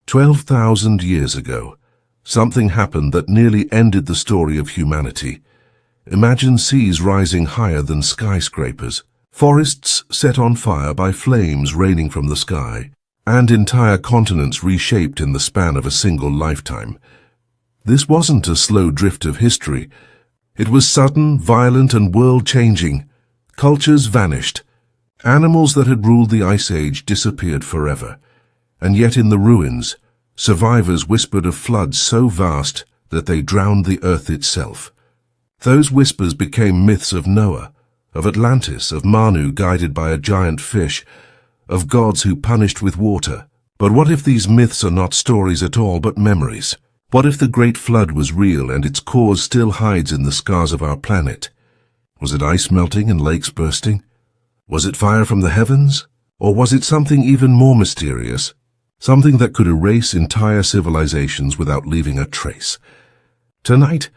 12,000 years ago, something happened that nearly ended the story of humanity. Imagine seas rising higher than skyscrapers, forests set on fire by flames raining from the sky, and entire continents reshaped in the span of a single lifetime. This wasn't a slow drift of history. It was sudden, violent, and world-changing. Cultures vanished. Animals that had ruled the Ice Age disappeared forever. And yet in the ruins, survivors whispered of floods so vast that they drowned the earth itself. Those whispers became myths of Noah, of Atlantis, of Manu guided by a giant fish, of gods who punished with water. But what if these myths are not stories at all but memories? What if the Great Flood was real and its cause still hides in the scars of our planet? Was it ice melting and lakes bursting? Was it fire from the heavens? Or was it something even more mysterious? Something that could erase entire civilizations without leaving a trace. Tonight,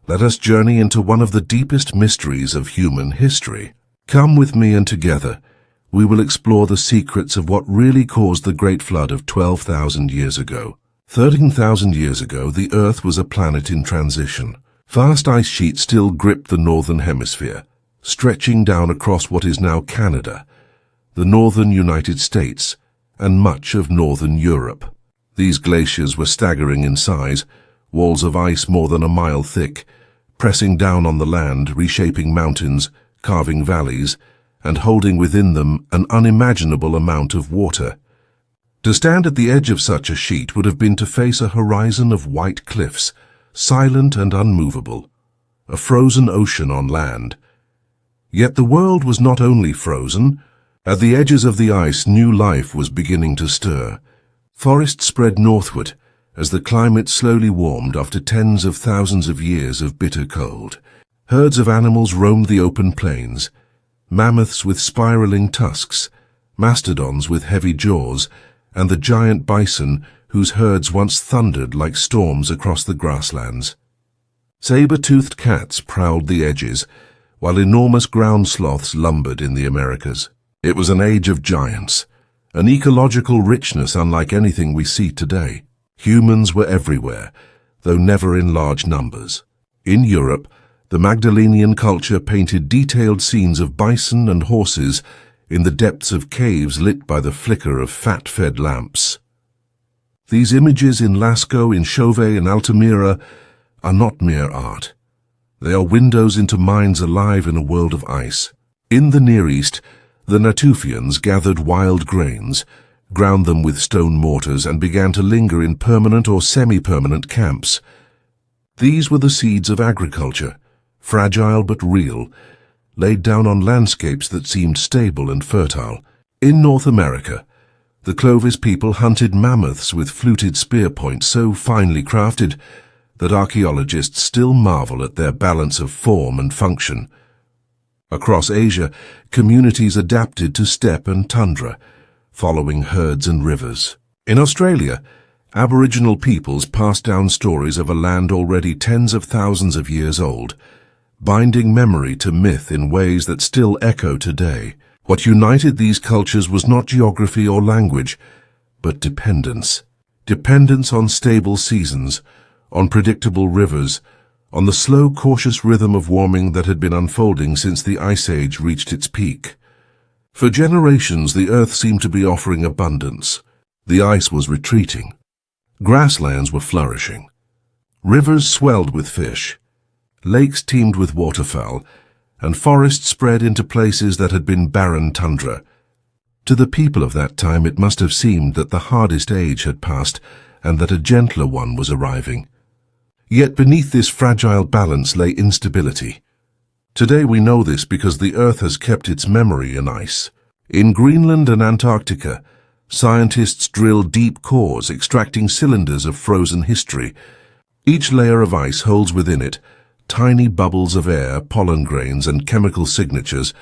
let us journey into one of the deepest mysteries of human history. Come with me and together, we will explore the secrets of what really caused the Great Flood of 12,000 years ago. 13,000 years ago, the Earth was a planet in transition. Vast ice sheets still gripped the northern hemisphere, stretching down across what is now Canada, the northern United States, and much of northern Europe. These glaciers were staggering in size, walls of ice more than a mile thick, pressing down on the land, reshaping mountains, carving valleys, and holding within them an unimaginable amount of water. To stand at the edge of such a sheet would have been to face a horizon of white cliffs, silent and unmovable, a frozen ocean on land. Yet the world was not only frozen. At the edges of the ice, new life was beginning to stir. Forests spread northward as the climate slowly warmed after tens of thousands of years of bitter cold. Herds of animals roamed the open plains, mammoths with spiraling tusks, mastodons with heavy jaws, and the giant bison whose herds once thundered like storms across the grasslands. Saber-toothed cats prowled the edges, while enormous ground sloths lumbered in the Americas. It was an age of giants, an ecological richness unlike anything we see today. Humans were everywhere, though never in large numbers. In Europe, the Magdalenian culture painted detailed scenes of bison and horses in the depths of caves lit by the flicker of fat-fed lamps. These images in Lascaux, in Chauvet, and Altamira are not mere art. They are windows into minds alive in a world of ice. In the Near East, the Natufians gathered wild grains, ground them with stone mortars, and began to linger in permanent or semi-permanent camps. These were the seeds of agriculture, fragile but real, laid down on landscapes that seemed stable and fertile. In North America, the Clovis people hunted mammoths with fluted spear points so finely crafted that archaeologists still marvel at their balance of form and function. Across Asia, communities adapted to steppe and tundra, following herds and rivers. In Australia, Aboriginal peoples passed down stories of a land already tens of thousands of years old, binding memory to myth in ways that still echo today. What united these cultures was not geography or language, but dependence. Dependence on stable seasons, on predictable rivers, on the slow, cautious rhythm of warming that had been unfolding since the Ice Age reached its peak. For generations, the Earth seemed to be offering abundance. The ice was retreating. Grasslands were flourishing. Rivers swelled with fish. Lakes teemed with waterfowl, and forests spread into places that had been barren tundra. To the people of that time, it must have seemed that the hardest age had passed and that a gentler one was arriving. Yet beneath this fragile balance lay instability. Today we know this because the Earth has kept its memory in ice. In Greenland and Antarctica, scientists drill deep cores, extracting cylinders of frozen history. Each layer of ice holds within it tiny bubbles of air, pollen grains, and chemical signatures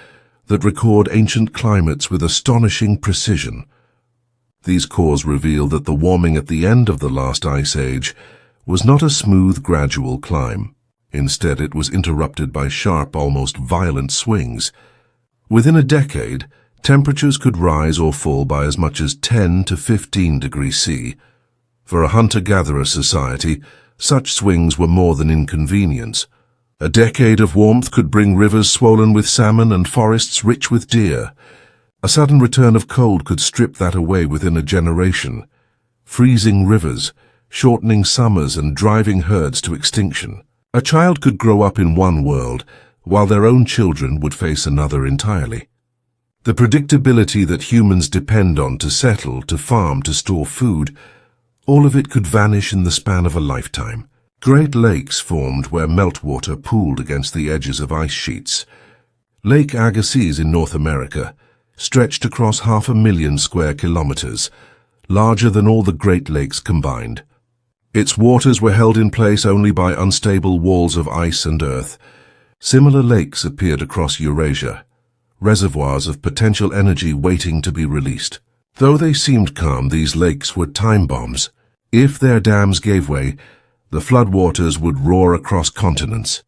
that record ancient climates with astonishing precision. These cores reveal that the warming at the end of the last ice age was not a smooth, gradual climb. Instead, it was interrupted by sharp, almost violent swings. Within a decade, temperatures could rise or fall by as much as 10 to 15 degrees C. For a hunter-gatherer society, such swings were more than inconvenience. A decade of warmth could bring rivers swollen with salmon and forests rich with deer. A sudden return of cold could strip that away within a generation. Freezing rivers, shortening summers and driving herds to extinction. A child could grow up in one world, while their own children would face another entirely. The predictability that humans depend on to settle, to farm, to store food, all of it could vanish in the span of a lifetime. Great lakes formed where meltwater pooled against the edges of ice sheets. Lake Agassiz in North America stretched across 500,000 square kilometers, larger than all the Great Lakes combined. Its waters were held in place only by unstable walls of ice and earth. Similar lakes appeared across Eurasia, reservoirs of potential energy waiting to be released. Though they seemed calm, these lakes were time bombs. If their dams gave way, the floodwaters would roar across continents.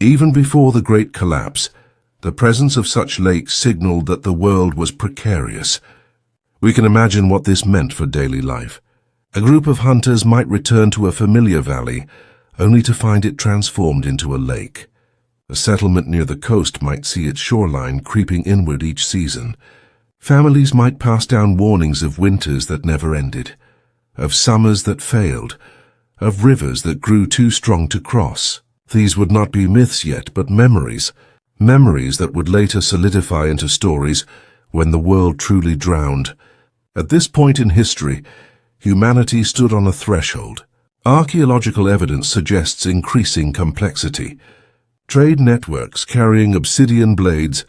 Even before the Great Collapse, the presence of such lakes signaled that the world was precarious. We can imagine what this meant for daily life. A group of hunters might return to a familiar valley, only to find it transformed into a lake. A settlement near the coast might see its shoreline creeping inward each season. Families might pass down warnings of winters that never ended, of summers that failed, of rivers that grew too strong to cross. These would not be myths yet, but memories that would later solidify into stories when the world truly drowned. At this point in history, humanity stood on a threshold. Archaeological evidence suggests increasing complexity. Trade networks carrying obsidian blades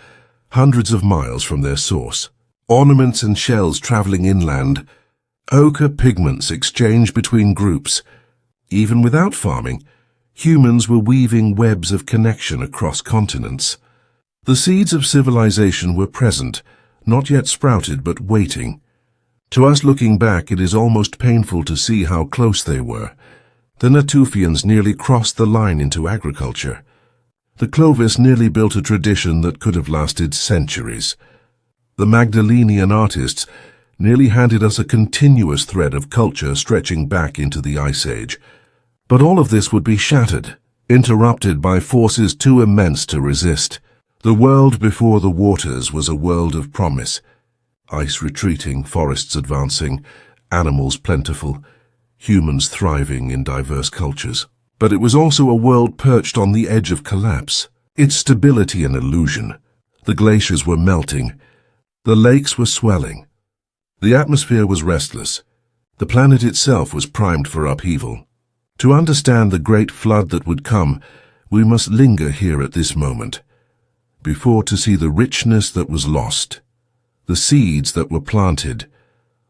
hundreds of miles from their source. Ornaments and shells traveling inland. Ochre pigments exchanged between groups. Even without farming, humans were weaving webs of connection across continents. The seeds of civilization were present, not yet sprouted but waiting. To us looking back, it is almost painful to see how close they were. The Natufians nearly crossed the line into agriculture. The Clovis nearly built a tradition that could have lasted centuries. The Magdalenian artists nearly handed us a continuous thread of culture stretching back into the Ice Age. But all of this would be shattered, interrupted by forces too immense to resist. The world before the waters was a world of promise. Ice retreating, forests advancing, animals plentiful, humans thriving in diverse cultures. But it was also a world perched on the edge of collapse. Its stability an illusion. The glaciers were melting. The lakes were swelling. The atmosphere was restless. The planet itself was primed for upheaval. To understand the great flood that would come, we must linger here at this moment, before to see the richness that was lost, the seeds that were planted,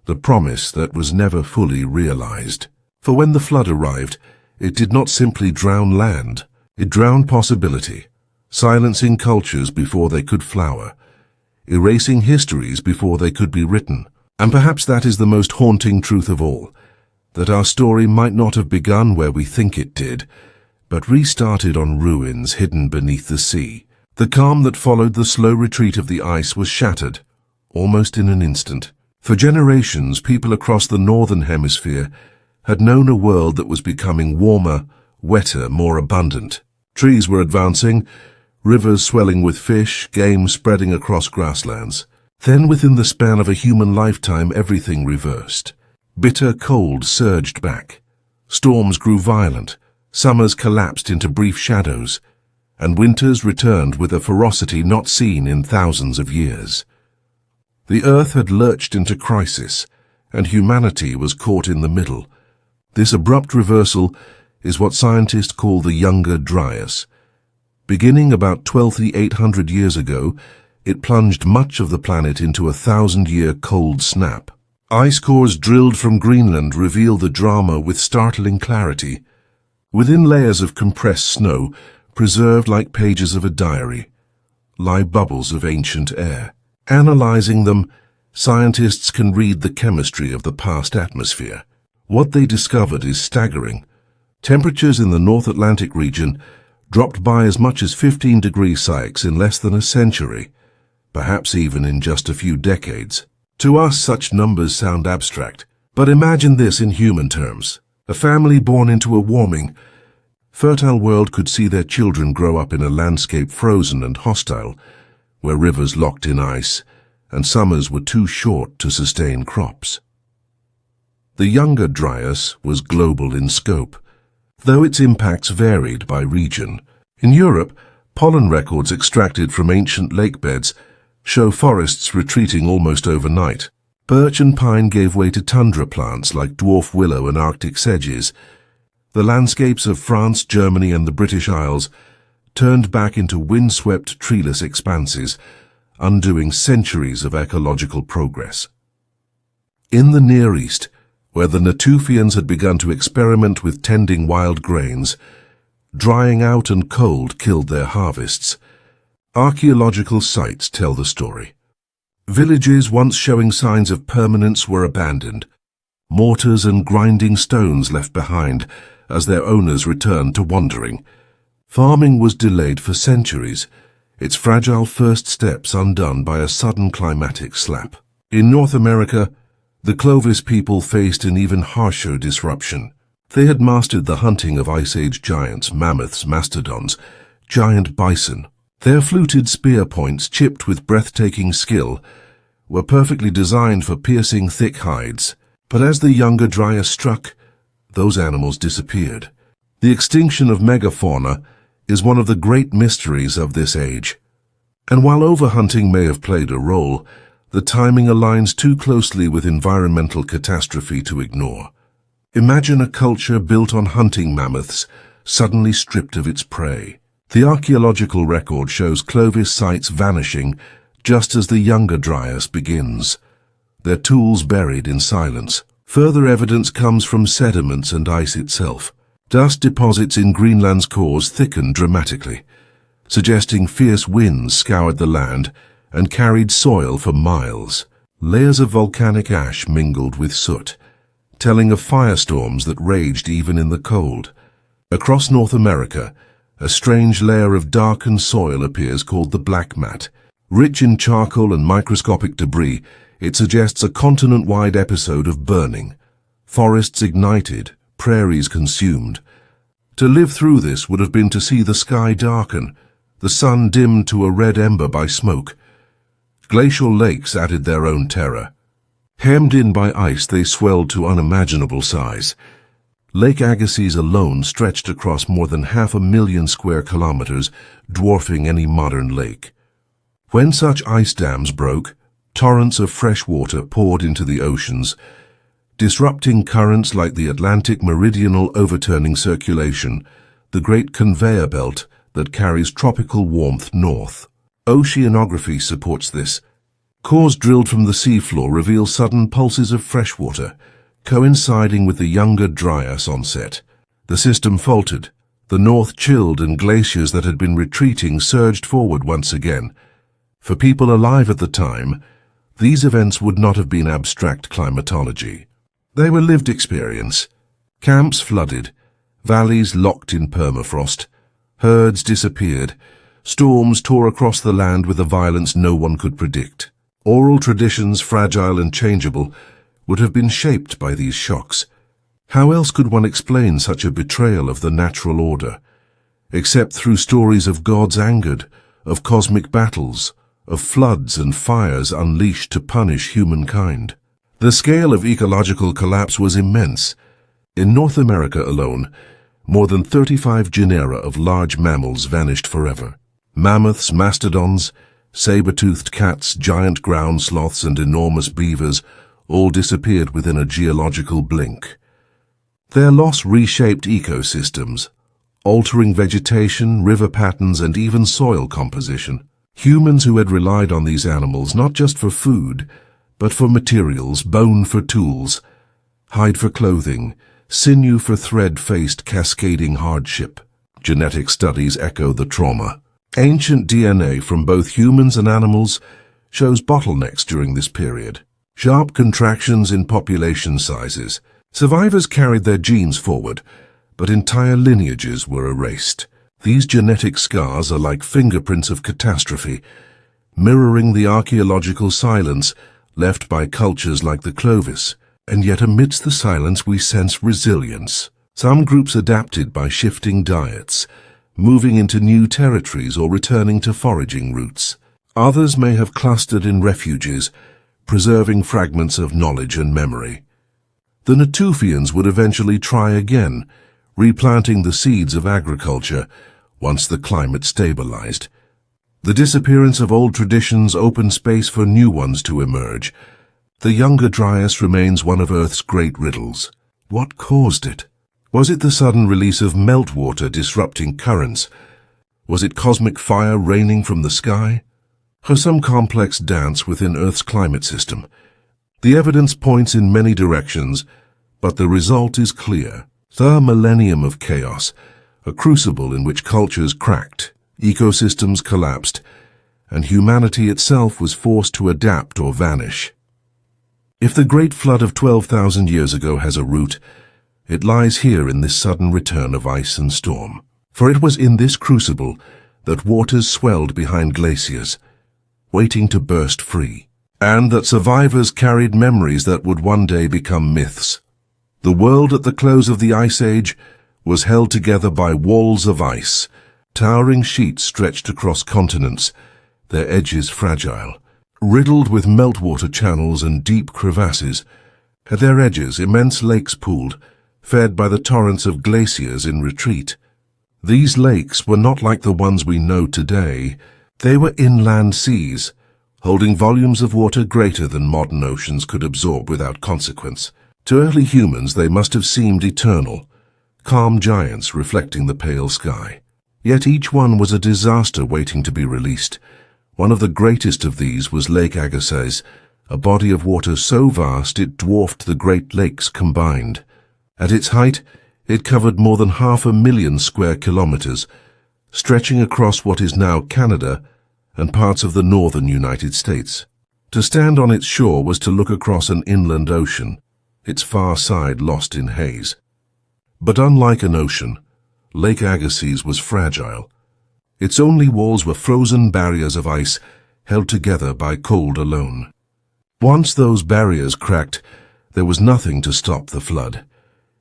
the promise that was never fully realized. For when the flood arrived, it did not simply drown land, it drowned possibility, silencing cultures before they could flower, erasing histories before they could be written. And perhaps that is the most haunting truth of all, that our story might not have begun where we think it did, but restarted on ruins hidden beneath the sea. The calm that followed the slow retreat of the ice was shattered, almost in an instant. For generations, people across the northern hemisphere had known a world that was becoming warmer, wetter, more abundant. Trees were advancing, rivers swelling with fish, game spreading across grasslands. Then, within the span of a human lifetime, everything reversed. Bitter cold surged back. Storms grew violent. Summers collapsed into brief shadows. And winters returned with a ferocity not seen in thousands of years. The earth had lurched into crisis, and humanity was caught in the middle. This abrupt reversal is what scientists call the Younger Dryas. Beginning about 12,800 years ago, it plunged much of the planet into a 1,000-year cold snap. Ice cores drilled from Greenland reveal the drama with startling clarity. Within layers of compressed snow, preserved like pages of a diary, lie bubbles of ancient air. Analyzing them, scientists can read the chemistry of the past atmosphere. What they discovered is staggering. Temperatures in the North Atlantic region dropped by as much as 15 degrees Celsius in less than a century, perhaps even in just a few decades. To us, such numbers sound abstract, But imagine this in human terms. A family born into a warming, fertile world could see their children grow up in a landscape frozen and hostile, where rivers locked in ice and summers were too short to sustain crops. The Younger Dryas was global in scope, though its impacts varied by region. In Europe, pollen records extracted from ancient lake beds show forests retreating almost overnight. Birch and pine gave way to tundra plants like dwarf willow and Arctic sedges. The landscapes of France, Germany, and the British Isles turned back into windswept, treeless expanses, undoing centuries of ecological progress. In the Near East, where the Natufians had begun to experiment with tending wild grains, drying out and cold killed their harvests. Archaeological sites tell the story. Villages once showing signs of permanence were abandoned, mortars and grinding stones left behind as their owners returned to wandering. Farming was delayed for centuries, its fragile first steps undone by a sudden climatic slap. In North America, the Clovis people faced an even harsher disruption. They had mastered the hunting of Ice Age giants, mammoths, mastodons, giant bison. Their fluted spear points, chipped with breathtaking skill, were perfectly designed for piercing thick hides. But as the Younger Dryas struck, those animals disappeared. The extinction of megafauna is one of the great mysteries of this age. And while overhunting may have played a role, the timing aligns too closely with environmental catastrophe to ignore. Imagine a culture built on hunting mammoths, suddenly stripped of its prey. The archaeological record shows Clovis sites vanishing just as the Younger Dryas begins, their tools buried in silence. Further evidence comes from sediments and ice itself. Dust deposits in Greenland's cores thickened dramatically, suggesting fierce winds scoured the land and carried soil for miles. Layers of volcanic ash mingled with soot, telling of firestorms that raged even in the cold. Across North America, a strange layer of darkened soil appears called the black mat. Rich in charcoal and microscopic debris, it suggests a continent-wide episode of burning. Forests ignited, prairies consumed. To live through this would have been to see the sky darken, the sun dimmed to a red ember by smoke. Glacial lakes added their own terror. Hemmed in by ice, they swelled to unimaginable size. Lake Agassiz alone stretched across more than 500,000 square kilometers, dwarfing any modern lake. When such ice dams broke, torrents of fresh water poured into the oceans, disrupting currents like the Atlantic meridional overturning circulation, the great conveyor belt that carries tropical warmth north. Oceanography supports this. Cores drilled from the seafloor reveal sudden pulses of fresh water, coinciding with the Younger Dryas onset. The system faltered. The north chilled and glaciers that had been retreating surged forward once again. For people alive at the time, these events would not have been abstract climatology. They were lived experience. Camps flooded, valleys locked in permafrost, herds disappeared, storms tore across the land with a violence no one could predict. Oral traditions, fragile and changeable, would have been shaped by these shocks. How else could one explain such a betrayal of the natural order, except through stories of gods angered, of cosmic battles, of floods and fires unleashed to punish humankind? The scale of ecological collapse was immense. In North America alone, more than 35 genera of large mammals vanished forever. Mammoths, mastodons, saber-toothed cats, giant ground sloths, and enormous beavers all disappeared within a geological blink. Their loss reshaped ecosystems, altering vegetation, river patterns, and even soil composition. Humans who had relied on these animals not just for food, but for materials, bone for tools, hide for clothing, sinew for thread faced cascading hardship. Genetic studies echo the trauma. Ancient DNA from both humans and animals shows bottlenecks during this period. Sharp contractions in population sizes. Survivors carried their genes forward, but entire lineages were erased. These genetic scars are like fingerprints of catastrophe, mirroring the archaeological silence left by cultures like the Clovis. And yet amidst the silence we sense resilience. Some groups adapted by shifting diets, moving into new territories or returning to foraging routes. Others may have clustered in refuges, preserving fragments of knowledge and memory. The Natufians would eventually try again, replanting the seeds of agriculture once the climate stabilized. The disappearance of old traditions opened space for new ones to emerge. The Younger Dryas remains one of Earth's great riddles. What caused it? Was it the sudden release of meltwater disrupting currents? Was it cosmic fire raining from the sky? Or some complex dance within Earth's climate system? The evidence points in many directions, but the result is clear. The millennium of chaos, a crucible in which cultures cracked, ecosystems collapsed, and humanity itself was forced to adapt or vanish. If the great flood of 12,000 years ago has a root, it lies here in this sudden return of ice and storm. For it was in this crucible that waters swelled behind glaciers, waiting to burst free, and that survivors carried memories that would one day become myths. The world at the close of the Ice Age was held together by walls of ice, towering sheets stretched across continents, their edges fragile. Riddled with meltwater channels and deep crevasses, at their edges immense lakes pooled, fed by the torrents of glaciers in retreat. These lakes were not like the ones we know today. They were inland seas, holding volumes of water greater than modern oceans could absorb without consequence. To early humans they must have seemed eternal, calm giants reflecting the pale sky. Yet each one was a disaster waiting to be released. One of the greatest of these was Lake Agassiz, a body of water so vast it dwarfed the Great Lakes combined. At its height, it covered more than 500,000 square kilometers, stretching across what is now Canada and parts of the northern United States. To stand on its shore was to look across an inland ocean, its far side lost in haze. But unlike an ocean, Lake Agassiz was fragile. Its only walls were frozen barriers of ice held together by cold alone. Once those barriers cracked, there was nothing to stop the flood.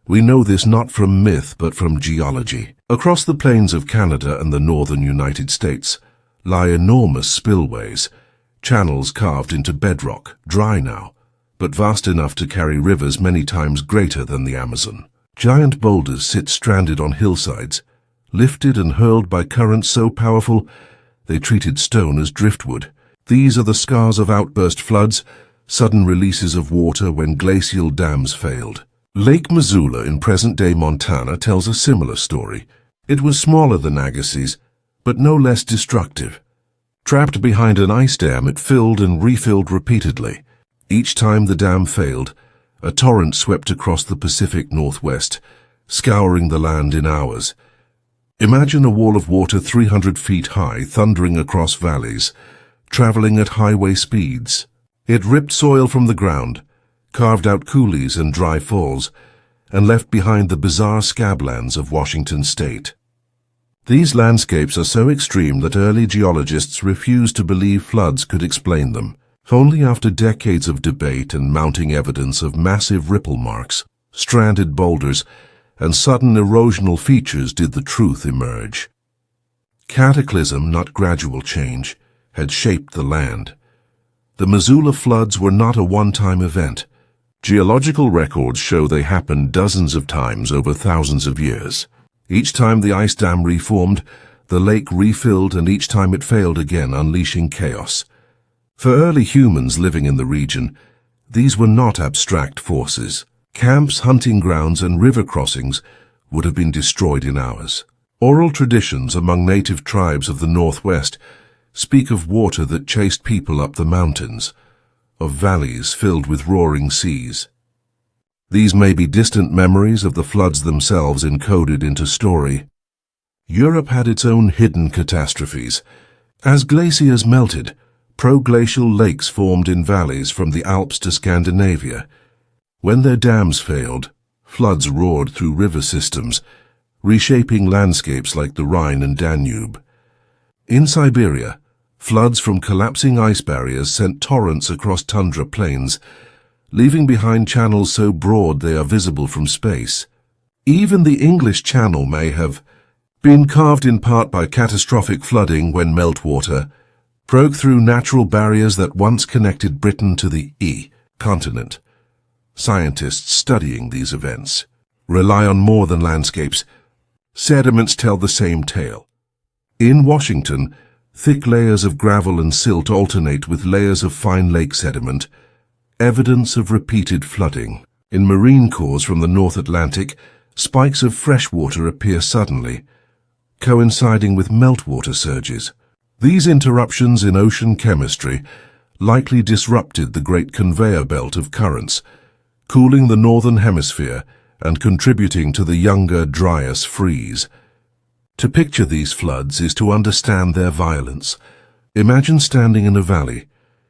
We know this not from myth but from geology. Across the plains of Canada and the northern United States lie enormous spillways, channels carved into bedrock, dry now, but vast enough to carry rivers many times greater than the Amazon. Giant boulders sit stranded on hillsides, lifted and hurled by currents so powerful they treated stone as driftwood. These are the scars of outburst floods, sudden releases of water when glacial dams failed. Lake Missoula in present-day Montana tells a similar story. It was smaller than Agassiz, but no less destructive. Trapped behind an ice dam, it filled and refilled repeatedly. Each time the dam failed, a torrent swept across the Pacific Northwest, scouring the land in hours. Imagine a wall of water 300 feet high thundering across valleys, traveling at highway speeds. It ripped soil from the ground, carved out coulees and dry falls, and left behind the bizarre scablands of Washington state. These landscapes are so extreme that early geologists refused to believe floods could explain them. Only after decades of debate and mounting evidence of massive ripple marks, stranded boulders, and sudden erosional features did the truth emerge. Cataclysm, not gradual change, had shaped the land. The Missoula floods were not a one-time event. Geological records show they happened dozens of times over thousands of years. Each time the ice dam reformed, the lake refilled, and each time it failed again, unleashing chaos. For early humans living in the region, these were not abstract forces. Camps, hunting grounds, and river crossings would have been destroyed in hours. Oral traditions among native tribes of the Northwest speak of water that chased people up the mountains, of valleys filled with roaring seas. These may be distant memories of the floods themselves encoded into story. Europe had its own hidden catastrophes. As glaciers melted, proglacial lakes formed in valleys from the Alps to Scandinavia. When their dams failed, floods roared through river systems, reshaping landscapes like the Rhine and Danube. In Siberia, floods from collapsing ice barriers sent torrents across tundra plains, leaving behind channels so broad they are visible from space. Even the English Channel may have been carved in part by catastrophic flooding when meltwater broke through natural barriers that once connected Britain to the continent. Scientists studying these events rely on more than landscapes. Sediments tell the same tale. In Washington, thick layers of gravel and silt alternate with layers of fine lake sediment, evidence of repeated flooding. In marine cores from the North Atlantic, spikes of fresh water appear suddenly, coinciding with meltwater surges. These interruptions in ocean chemistry likely disrupted the great conveyor belt of currents, cooling the northern hemisphere and contributing to the Younger Dryas freeze. To picture these floods is to understand their violence. Imagine standing in a valley,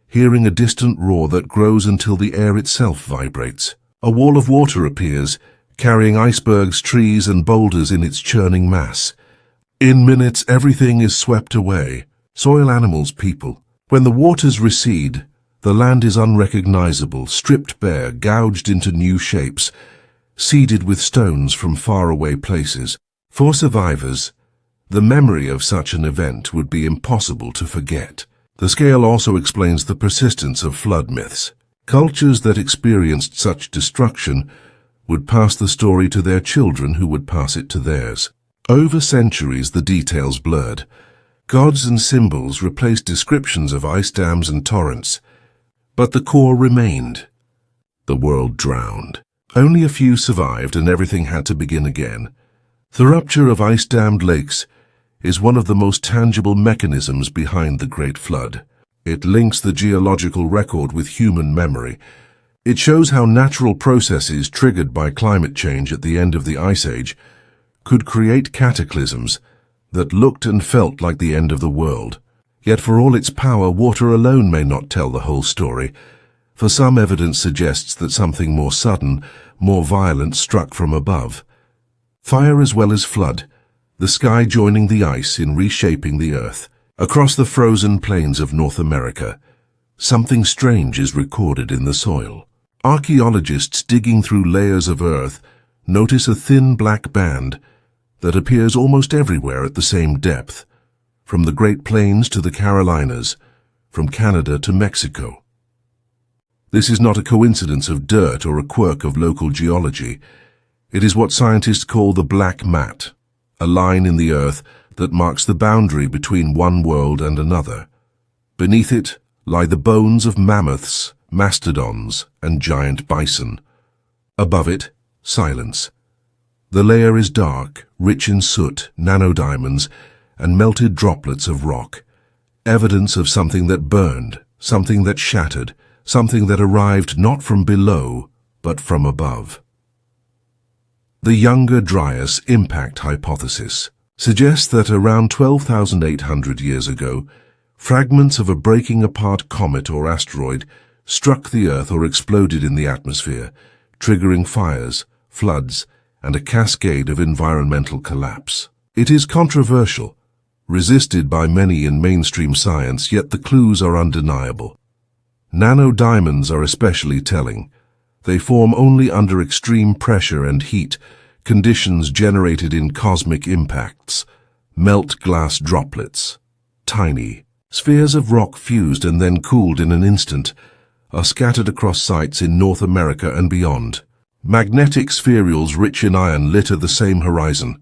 hearing a distant roar that grows until the air itself vibrates. A wall of water appears, carrying icebergs, trees, and boulders in its churning mass. In minutes, everything is swept away. Soil, animals, people. When the waters recede, the land is unrecognizable, stripped bare, gouged into new shapes, seeded with stones from faraway places. For survivors, the memory of such an event would be impossible to forget. The scale also explains the persistence of flood myths. Cultures that experienced such destruction would pass the story to their children, who would pass it to theirs. Over centuries, the details blurred. Gods and symbols replaced descriptions of ice dams and torrents, but the core remained. The world drowned. Only a few survived, and everything had to begin again. The rupture of ice-dammed lakes is one of the most tangible mechanisms behind the Great Flood. It links the geological record with human memory. It shows how natural processes triggered by climate change at the end of the Ice Age could create cataclysms that looked and felt like the end of the world. Yet for all its power, water alone may not tell the whole story, for some evidence suggests that something more sudden, more violent struck from above. Fire as well as flood, the sky joining the ice in reshaping the earth. Across the frozen plains of North America, something strange is recorded in the soil. Archaeologists digging through layers of earth notice a thin black band that appears almost everywhere at the same depth, from the Great Plains to the Carolinas, from Canada to Mexico. This is not a coincidence of dirt or a quirk of local geology. It is what scientists call the black mat, a line in the earth that marks the boundary between one world and another. Beneath it lie the bones of mammoths, mastodons, and giant bison. Above it, silence. The layer is dark, rich in soot, nanodiamonds, and melted droplets of rock, evidence of something that burned, something that shattered, something that arrived not from below, but from above. The Younger Dryas impact hypothesis suggests that around 12,800 years ago, fragments of a breaking apart comet or asteroid struck the Earth or exploded in the atmosphere, triggering fires, floods, and a cascade of environmental collapse. It is controversial, resisted by many in mainstream science, yet the clues are undeniable. Nanodiamonds are especially telling. They form only under extreme pressure and heat, conditions generated in cosmic impacts. Melt glass droplets, tiny spheres of rock fused and then cooled in an instant, are scattered across sites in North America and beyond. Magnetic spherules rich in iron litter the same horizon.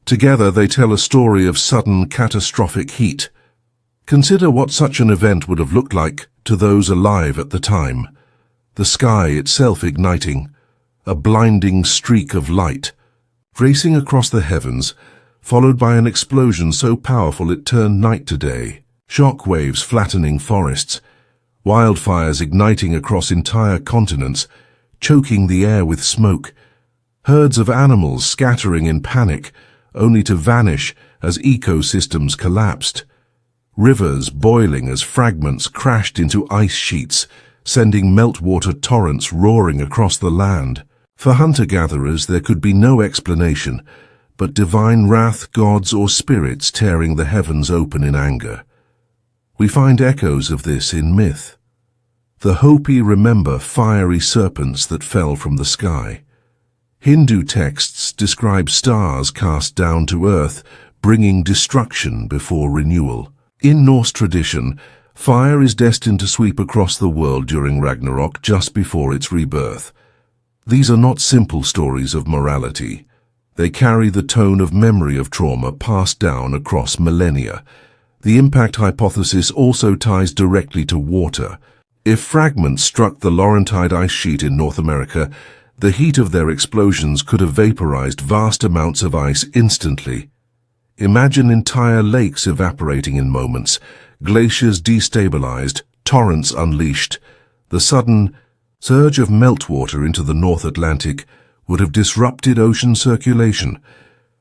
Together they tell a story of sudden catastrophic heat. Consider what such an event would have looked like to those alive at the time. The sky itself igniting, a blinding streak of light, racing across the heavens, followed by an explosion so powerful it turned night to day. Shock waves flattening forests, wildfires igniting across entire continents, choking the air with smoke, herds of animals scattering in panic, only to vanish as ecosystems collapsed, rivers boiling as fragments crashed into ice sheets, sending meltwater torrents roaring across the land. For hunter-gatherers there could be no explanation, but divine wrath, gods or spirits tearing the heavens open in anger. We find echoes of this in myth. The Hopi remember fiery serpents that fell from the sky. Hindu texts describe stars cast down to earth, bringing destruction before renewal. In Norse tradition, fire is destined to sweep across the world during Ragnarok just before its rebirth. These are not simple stories of morality. They carry the tone of memory of trauma passed down across millennia. The impact hypothesis also ties directly to water. If fragments struck the Laurentide ice sheet in North America, the heat of their explosions could have vaporized vast amounts of ice instantly. Imagine entire lakes evaporating in moments, glaciers destabilized, torrents unleashed. The sudden surge of meltwater into the North Atlantic would have disrupted ocean circulation,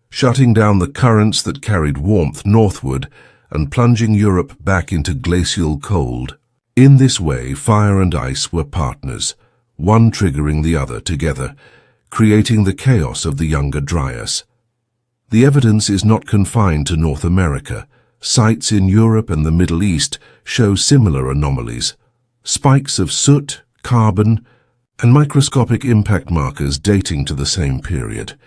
shutting down the currents that carried warmth northward and plunging Europe back into glacial cold. In this way, fire and ice were partners, one triggering the other together, creating the chaos of the Younger Dryas. The evidence is not confined to North America. Sites in Europe and the Middle East show similar anomalies. Spikes of soot, carbon, and microscopic impact markers dating to the same period.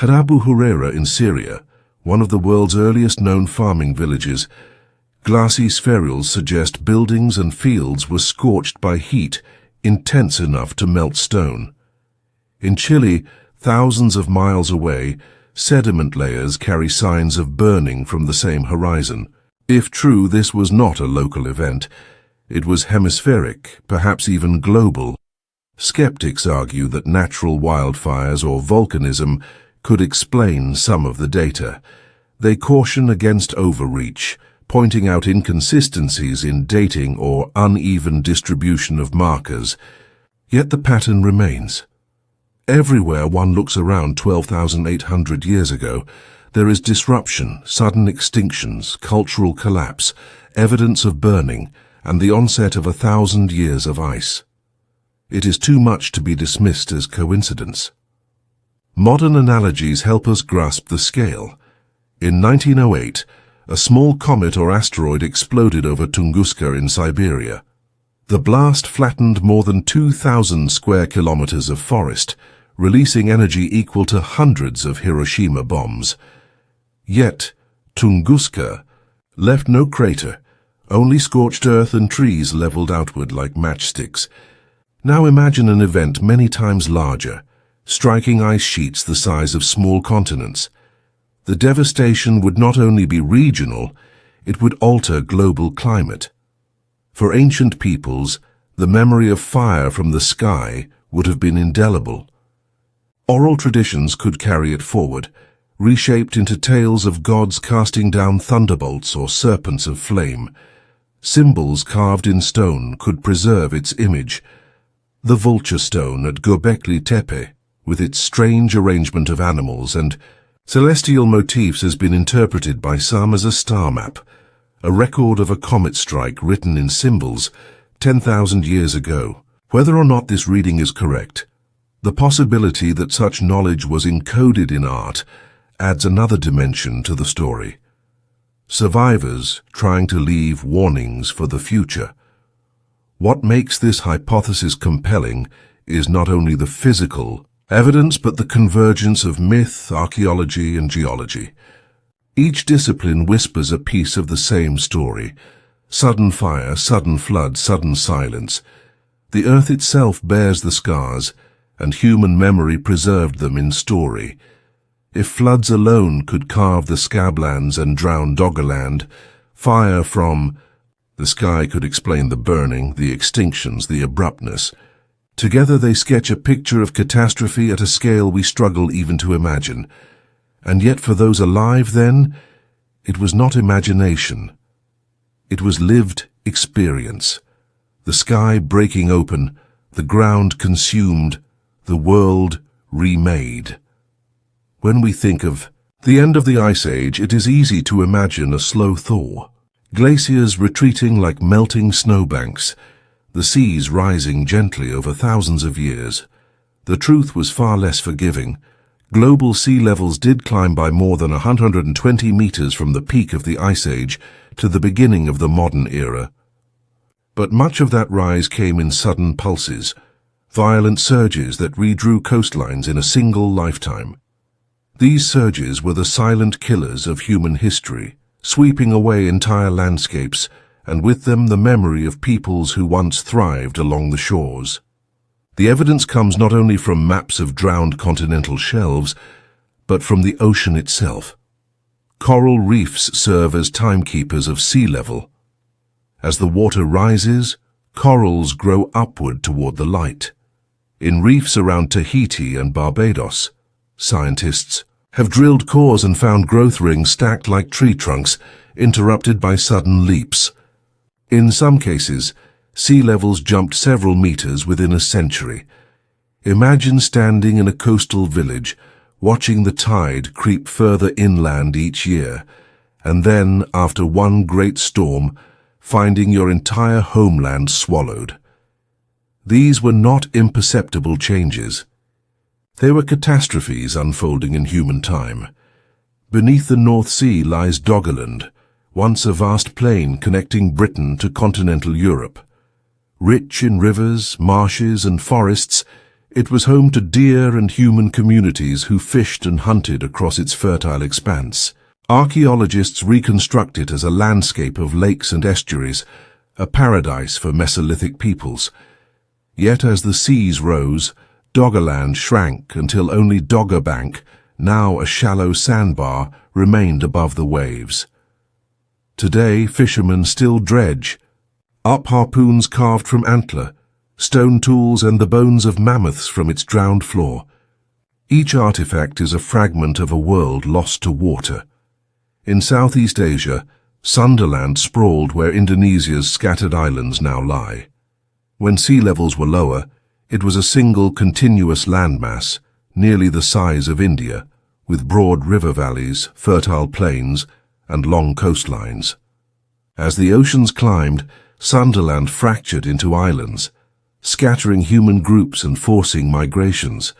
At Abu Huraira in Syria, one of the world's earliest known farming villages, glassy spherules suggest buildings and fields were scorched by heat intense enough to melt stone. In Chile, thousands of miles away, sediment layers carry signs of burning from the same horizon. If true, this was not a local event. It was hemispheric, perhaps even global. Skeptics argue that natural wildfires or volcanism could explain some of the data. They caution against overreach, pointing out inconsistencies in dating or uneven distribution of markers. Yet the pattern remains. Everywhere one looks around 12,800 years ago, there is disruption, sudden extinctions, cultural collapse, evidence of burning, and the onset of 1,000 years of ice. It is too much to be dismissed as coincidence. Modern analogies help us grasp the scale. In 1908, a small comet or asteroid exploded over Tunguska in Siberia. The blast flattened more than 2,000 square kilometers of forest, releasing energy equal to hundreds of Hiroshima bombs. Yet, Tunguska left no crater, only scorched earth and trees leveled outward like matchsticks. Now imagine an event many times larger, striking ice sheets the size of small continents. The devastation would not only be regional, it would alter global climate. For ancient peoples, the memory of fire from the sky would have been indelible. Oral traditions could carry it forward, reshaped into tales of gods casting down thunderbolts or serpents of flame. Symbols carved in stone could preserve its image. The vulture stone at Göbekli Tepe, with its strange arrangement of animals and celestial motifs, has been interpreted by some as a star map, a record of a comet strike written in symbols 10,000 years ago. Whether or not this reading is correct, the possibility that such knowledge was encoded in art adds another dimension to the story. Survivors trying to leave warnings for the future. What makes this hypothesis compelling is not only the physical evidence, but the convergence of myth, archaeology, and geology. Each discipline whispers a piece of the same story. Sudden fire, sudden flood, sudden silence. The earth itself bears the scars, and human memory preserved them in story. If floods alone could carve the scablands and drown Doggerland, fire from the sky could explain the burning, the extinctions, the abruptness. Together they sketch a picture of catastrophe at a scale we struggle even to imagine. And yet for those alive then, it was not imagination. It was lived experience. The sky breaking open, the ground consumed, the world remade. When we think of the end of the Ice Age, it is easy to imagine a slow thaw. Glaciers retreating like melting snowbanks, the seas rising gently over thousands of years. The truth was far less forgiving. Global sea levels did climb by more than 120 meters from the peak of the Ice Age to the beginning of the modern era. But much of that rise came in sudden pulses, violent surges that redrew coastlines in a single lifetime. These surges were the silent killers of human history, sweeping away entire landscapes, and with them the memory of peoples who once thrived along the shores. The evidence comes not only from maps of drowned continental shelves, but from the ocean itself. Coral reefs serve as timekeepers of sea level. As the water rises, corals grow upward toward the light. In reefs around Tahiti and Barbados, scientists have drilled cores and found growth rings stacked like tree trunks, interrupted by sudden leaps. In some cases, sea levels jumped several meters within a century. Imagine standing in a coastal village, watching the tide creep further inland each year, and then, after one great storm, finding your entire homeland swallowed. These were not imperceptible changes. They were catastrophes unfolding in human time. Beneath the North Sea lies Doggerland, once a vast plain connecting Britain to continental Europe. Rich in rivers, marshes, and forests, it was home to deer and human communities who fished and hunted across its fertile expanse. Archaeologists reconstruct it as a landscape of lakes and estuaries, a paradise for Mesolithic peoples. Yet as the seas rose, Doggerland shrank until only Dogger Bank, now a shallow sandbar, remained above the waves. Today, fishermen still dredge, up harpoons carved from antler, stone tools and the bones of mammoths from its drowned floor. Each artifact is a fragment of a world lost to water. In Southeast Asia, Sundaland sprawled where Indonesia's scattered islands now lie. When sea levels were lower, it was a single continuous landmass, nearly the size of India, with broad river valleys, fertile plains, and long coastlines. As the oceans climbed, Sundaland fractured into islands, scattering human groups and forcing migrations.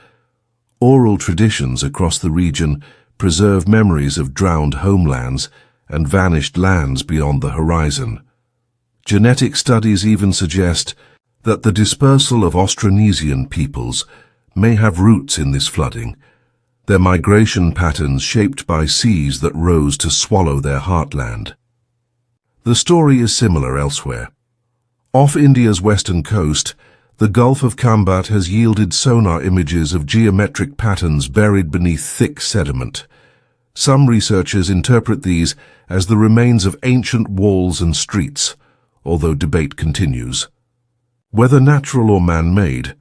Oral traditions across the region preserve memories of drowned homelands and vanished lands beyond the horizon. Genetic studies even suggest that the dispersal of Austronesian peoples may have roots in this flooding, their migration patterns shaped by seas that rose to swallow their heartland. The story is similar elsewhere. Off India's western coast, the Gulf of Kambat has yielded sonar images of geometric patterns buried beneath thick sediment. Some researchers interpret these as the remains of ancient walls and streets, although debate continues. Whether natural or man-made,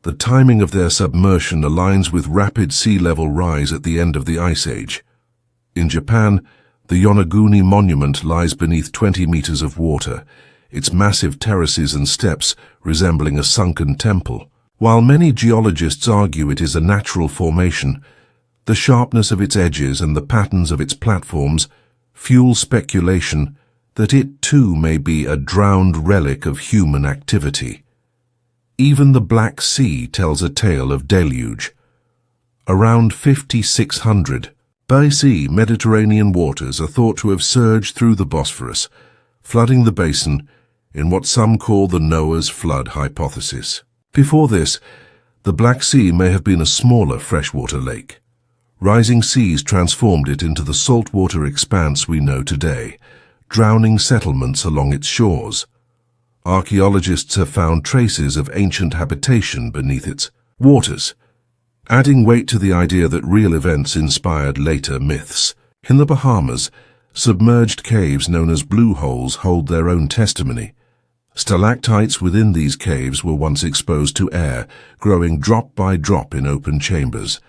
the timing of their submersion aligns with rapid sea level rise at the end of the Ice Age. In Japan, the Yonaguni Monument lies beneath 20 meters of water, its massive terraces and steps resembling a sunken temple. While many geologists argue it is a natural formation, the sharpness of its edges and the patterns of its platforms fuel speculation that it too may be a drowned relic of human activity. Even the Black Sea tells a tale of deluge. Around 5600 by sea Mediterranean waters are thought to have surged through the Bosphorus, flooding the basin in what some call the Noah's flood hypothesis. Before this, the Black Sea may have been a smaller freshwater lake. Rising seas transformed it into the saltwater expanse we know today, drowning settlements along its shores. Archaeologists have found traces of ancient habitation beneath its waters, adding weight to the idea that real events inspired later myths. In the Bahamas, submerged caves known as blue holes hold their own testimony. Stalactites within these caves were once exposed to air, growing drop by drop in open chambers.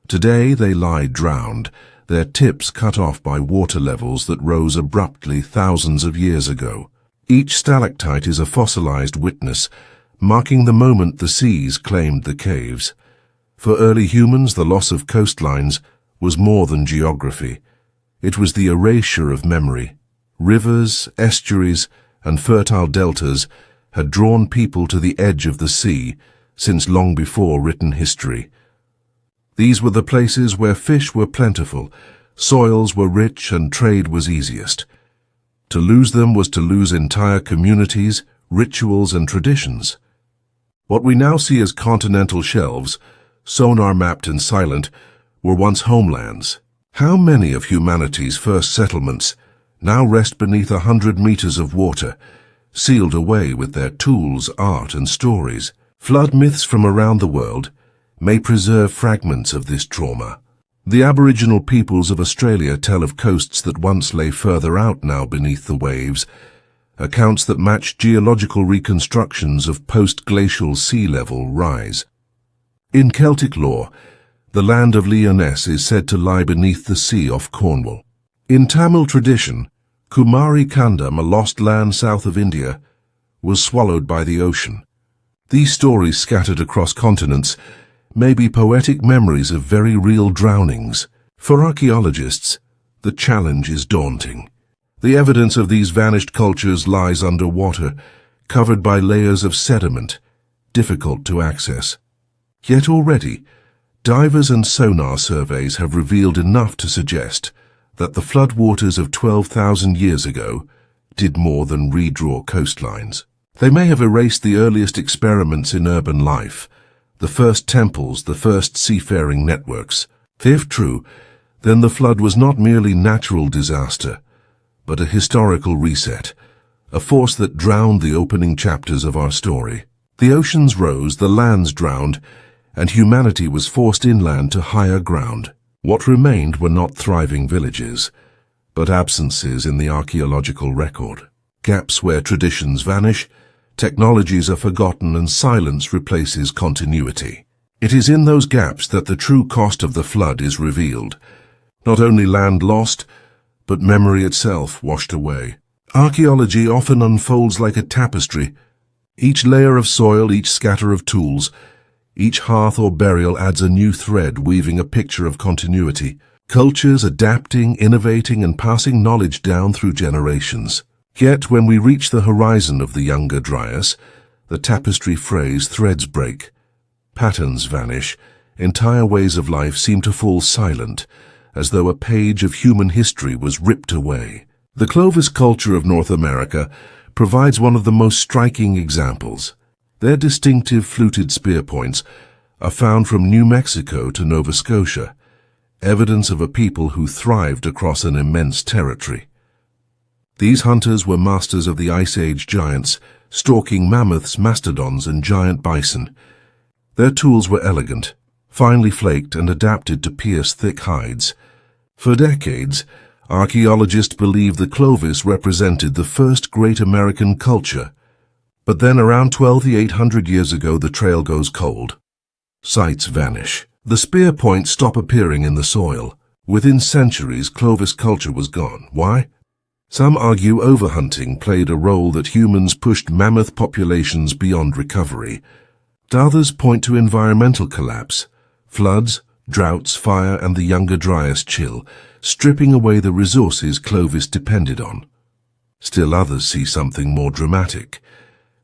Today they lie drowned, their tips cut off by water levels that rose abruptly thousands of years ago. Each stalactite is a fossilized witness, marking the moment the seas claimed the caves. For early humans, the loss of coastlines was more than geography. It was the erasure of memory. Rivers, estuaries, and fertile deltas had drawn people to the edge of the sea since long before written history. These were the places where fish were plentiful, soils were rich, and trade was easiest. To lose them was to lose entire communities, rituals and traditions. What we now see as continental shelves, sonar-mapped and silent, were once homelands. How many of humanity's first settlements now rest beneath 100 meters of water, sealed away with their tools, art, and stories? Flood myths from around the world may preserve fragments of this trauma. The Aboriginal peoples of Australia tell of coasts that once lay further out now beneath the waves, accounts that match geological reconstructions of post-glacial sea level rise. In Celtic lore, the land of Lyonesse is said to lie beneath the sea off Cornwall. In Tamil tradition, Kumari Kandam, a lost land south of India, was swallowed by the ocean. These stories scattered across continents may be poetic memories of very real drownings. For archaeologists, the challenge is daunting. The evidence of these vanished cultures lies underwater, covered by layers of sediment, difficult to access. Yet already, divers and sonar surveys have revealed enough to suggest that the floodwaters of 12,000 years ago did more than redraw coastlines. They may have erased the earliest experiments in urban life, the first temples, the first seafaring networks. If true, then the flood was not merely natural disaster, but a historical reset, a force that drowned the opening chapters of our story. The oceans rose, the lands drowned, and humanity was forced inland to higher ground. What remained were not thriving villages, but absences in the archaeological record. Gaps where traditions vanish, technologies are forgotten, and silence replaces continuity. It is in those gaps that the true cost of the flood is revealed. Not only land lost, but memory itself washed away. Archaeology often unfolds like a tapestry. Each layer of soil, each scatter of tools, each hearth or burial adds a new thread, weaving a picture of continuity. Cultures adapting, innovating, and passing knowledge down through generations. Yet, when we reach the horizon of the Younger Dryas, the tapestry frays, threads break. Patterns vanish. Entire ways of life seem to fall silent, as though a page of human history was ripped away. The Clovis culture of North America provides one of the most striking examples. Their distinctive fluted spear points are found from New Mexico to Nova Scotia, evidence of a people who thrived across an immense territory. These hunters were masters of the Ice Age giants, stalking mammoths, mastodons, and giant bison. Their tools were elegant, finely flaked and adapted to pierce thick hides. For decades, archaeologists believed the Clovis represented the first great American culture. But then around 800 years ago, the trail goes cold. Sites vanish. The spear points stop appearing in the soil. Within centuries, Clovis culture was gone. Why? Some argue overhunting played a role, that humans pushed mammoth populations beyond recovery. Others point to environmental collapse, floods, droughts, fire, and the Younger Dryas chill, stripping away the resources Clovis depended on. Still others see something more dramatic,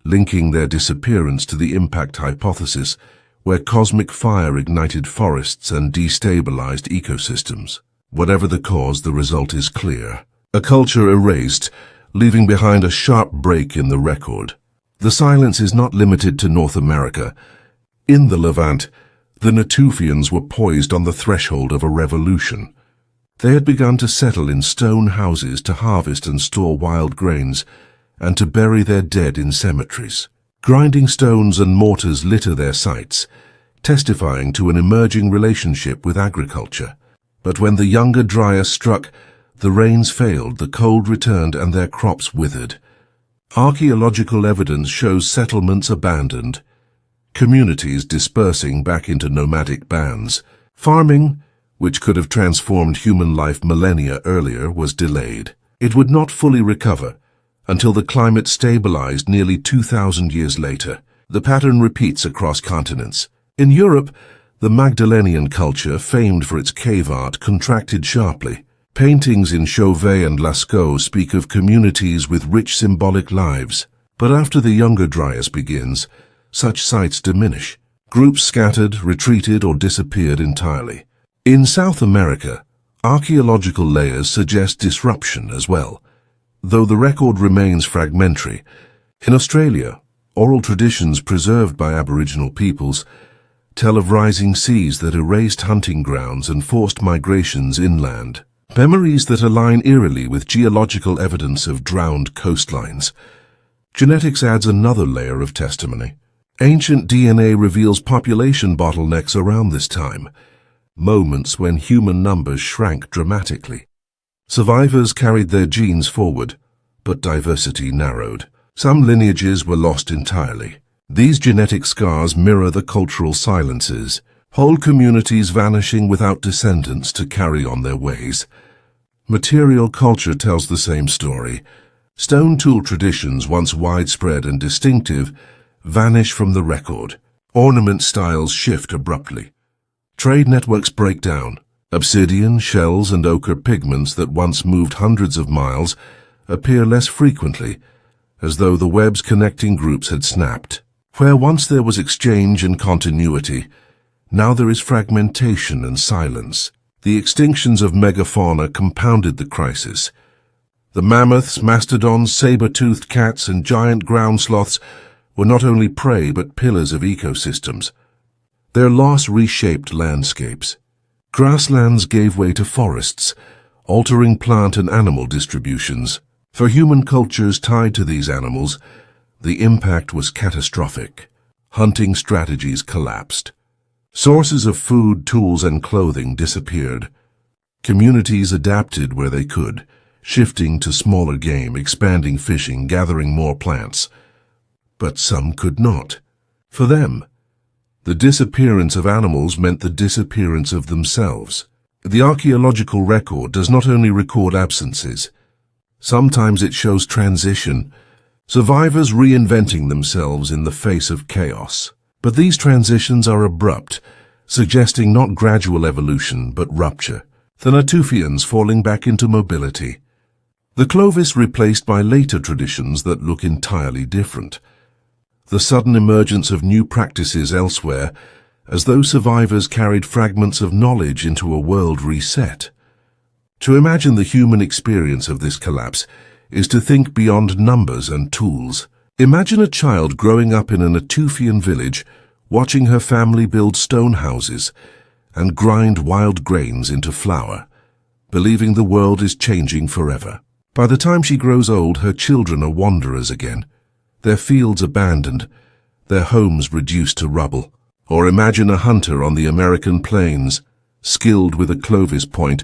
linking their disappearance to the impact hypothesis, where cosmic fire ignited forests and destabilized ecosystems. Whatever the cause, the result is clear. A culture erased, leaving behind a sharp break in the record. The silence is not limited to North America. In the Levant, the Natufians were poised on the threshold of a revolution. They had begun to settle in stone houses to harvest and store wild grains, and to bury their dead in cemeteries. Grinding stones and mortars litter their sites, testifying to an emerging relationship with agriculture. But when the Younger Dryas struck, the rains failed, the cold returned, and their crops withered. Archaeological evidence shows settlements abandoned, communities dispersing back into nomadic bands. Farming, which could have transformed human life millennia earlier, was delayed. It would not fully recover until the climate stabilized nearly 2,000 years later. The pattern repeats across continents. In Europe, the Magdalenian culture, famed for its cave art, contracted sharply. Paintings in Chauvet and Lascaux speak of communities with rich symbolic lives. But after the Younger Dryas begins, such sites diminish. Groups scattered, retreated, or disappeared entirely. In South America, archaeological layers suggest disruption as well. Though the record remains fragmentary, In Australia, oral traditions preserved by Aboriginal peoples tell of rising seas that erased hunting grounds and forced migrations inland. Memories that align eerily with geological evidence of drowned coastlines. Genetics adds another layer of testimony. Ancient DNA reveals population bottlenecks around this time, moments when human numbers shrank dramatically. Survivors carried their genes forward, but diversity narrowed. Some lineages were lost entirely. These genetic scars mirror the cultural silences, whole communities vanishing without descendants to carry on their ways. Material culture tells the same story. Stone tool traditions, once widespread and distinctive, vanish from the record. Ornament styles shift abruptly. Trade networks break down. Obsidian, shells, and ochre pigments that once moved hundreds of miles appear less frequently, as though the webs connecting groups had snapped. Where once there was exchange and continuity, now there is fragmentation and silence. The extinctions of megafauna compounded the crisis. The mammoths, mastodons, saber-toothed cats, and giant ground sloths were not only prey but pillars of ecosystems. Their loss reshaped landscapes. Grasslands gave way to forests, altering plant and animal distributions. For human cultures tied to these animals, the impact was catastrophic. Hunting strategies collapsed. Sources of food, tools, and clothing disappeared. Communities adapted where they could, shifting to smaller game, expanding fishing, gathering more plants. But some could not. For them, the disappearance of animals meant the disappearance of themselves. The archaeological record does not only record absences. Sometimes it shows transition, survivors reinventing themselves in the face of chaos. But these transitions are abrupt, suggesting not gradual evolution but rupture. The Natufians falling back into mobility. The Clovis replaced by later traditions that look entirely different. The sudden emergence of new practices elsewhere, as though survivors carried fragments of knowledge into a world reset. To imagine the human experience of this collapse is to think beyond numbers and tools. Imagine a child growing up in a Natufian village, watching her family build stone houses and grind wild grains into flour, believing the world is changing forever. By the time she grows old, her children are wanderers again, their fields abandoned, their homes reduced to rubble. Or imagine a hunter on the American plains, skilled with a Clovis point,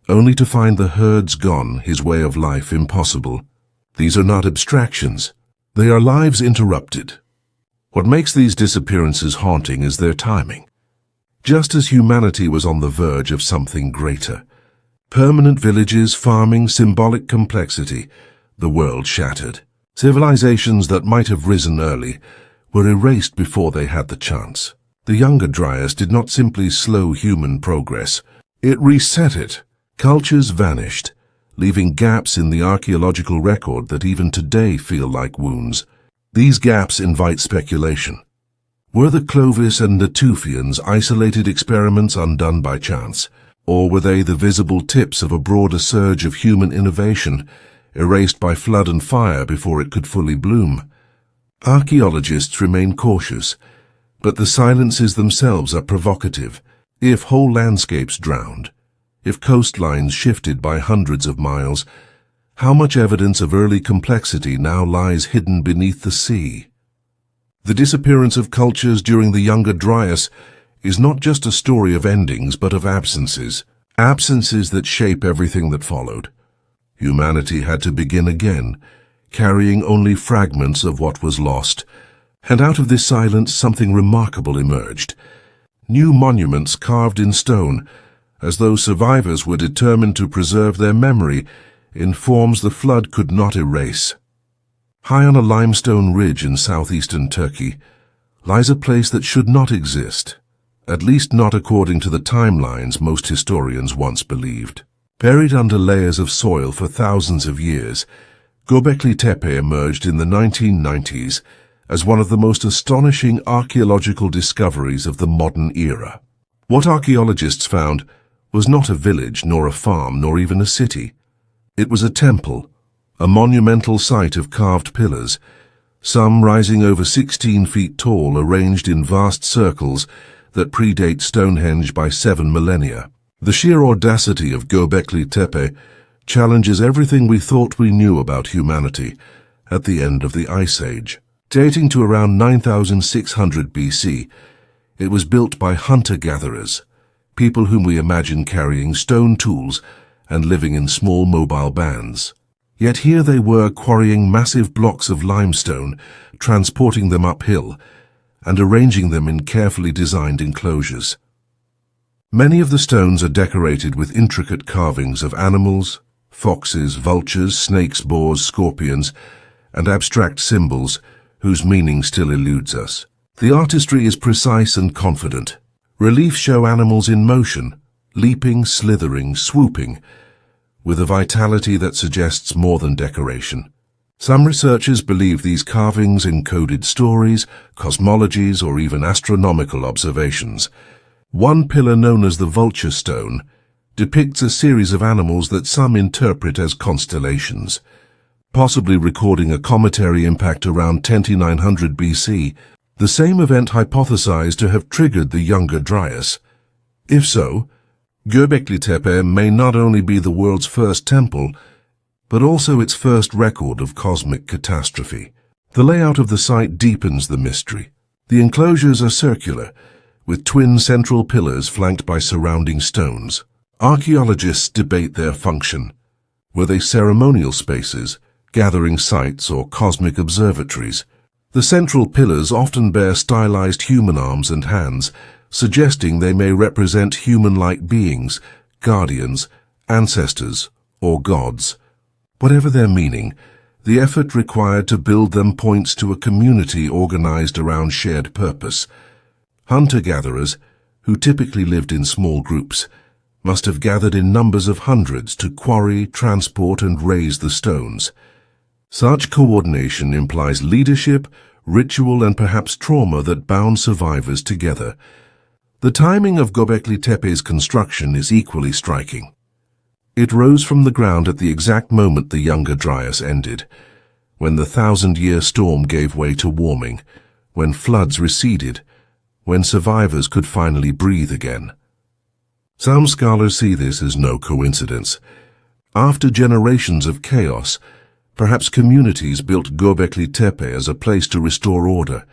only to find the herds gone, his way of life impossible. These are not abstractions. They are lives interrupted. What makes these disappearances haunting is their timing. Just as humanity was on the verge of something greater, permanent villages, farming, symbolic complexity, the world shattered. Civilizations that might have risen early were erased before they had the chance. The Younger Dryas did not simply slow human progress, it reset it. Cultures vanished, leaving gaps in the archaeological record that even today feel like wounds. These gaps invite speculation. Were the Clovis and Natufians isolated experiments undone by chance, or were they the visible tips of a broader surge of human innovation, erased by flood and fire before it could fully bloom? Archaeologists remain cautious, but the silences themselves are provocative. If whole landscapes drowned, if coastlines shifted by hundreds of miles, how much evidence of early complexity now lies hidden beneath the sea? The disappearance of cultures during the Younger Dryas is not just a story of endings but of absences, absences that shape everything that followed. Humanity had to begin again, carrying only fragments of what was lost, and out of this silence something remarkable emerged. New monuments carved in stone, as though survivors were determined to preserve their memory in forms the flood could not erase. High on a limestone ridge in southeastern Turkey lies a place that should not exist, at least not according to the timelines most historians once believed. Buried under layers of soil for thousands of years, Göbekli Tepe emerged in the 1990s as one of the most astonishing archaeological discoveries of the modern era. What archaeologists found was not a village, nor a farm, nor even a city. It was a temple, a monumental site of carved pillars, some rising over 16 feet tall, arranged in vast circles that predate Stonehenge by 7 millennia. The sheer audacity of Göbekli Tepe challenges everything we thought we knew about humanity at the end of the Ice Age. Dating to around 9600 BC, it was built by hunter-gatherers, people whom we imagine carrying stone tools and living in small mobile bands. Yet here they were, quarrying massive blocks of limestone, transporting them uphill, and arranging them in carefully designed enclosures. Many of the stones are decorated with intricate carvings of animals, foxes, vultures, snakes, boars, scorpions, and abstract symbols whose meaning still eludes us. The artistry is precise and confident. Reliefs show animals in motion, leaping, slithering, swooping, with a vitality that suggests more than decoration. Some researchers believe these carvings encoded stories, cosmologies, or even astronomical observations. One pillar, known as the vulture stone, depicts a series of animals that some interpret as constellations, possibly recording a cometary impact around 2900 BC, the same event hypothesized to have triggered the Younger Dryas. If so, Göbekli Tepe may not only be the world's first temple, but also its first record of cosmic catastrophe. The layout of the site deepens the mystery. The enclosures are circular, with twin central pillars flanked by surrounding stones. Archaeologists debate their function. Were they ceremonial spaces, gathering sites, or cosmic observatories? The central pillars often bear stylized human arms and hands, suggesting they may represent human-like beings, guardians, ancestors, or gods. Whatever their meaning, the effort required to build them points to a community organized around shared purpose. Hunter-gatherers, who typically lived in small groups, must have gathered in numbers of hundreds to quarry, transport, and raise the stones. Such coordination implies leadership, ritual, and perhaps trauma that bound survivors together. The timing of Göbekli Tepe's construction is equally striking. It rose from the ground at the exact moment the Younger Dryas ended, when the 1,000-year storm gave way to warming, when floods receded, when survivors could finally breathe again. Some scholars see this as no coincidence. After generations of chaos, perhaps communities built Göbekli Tepe as a place to restore order,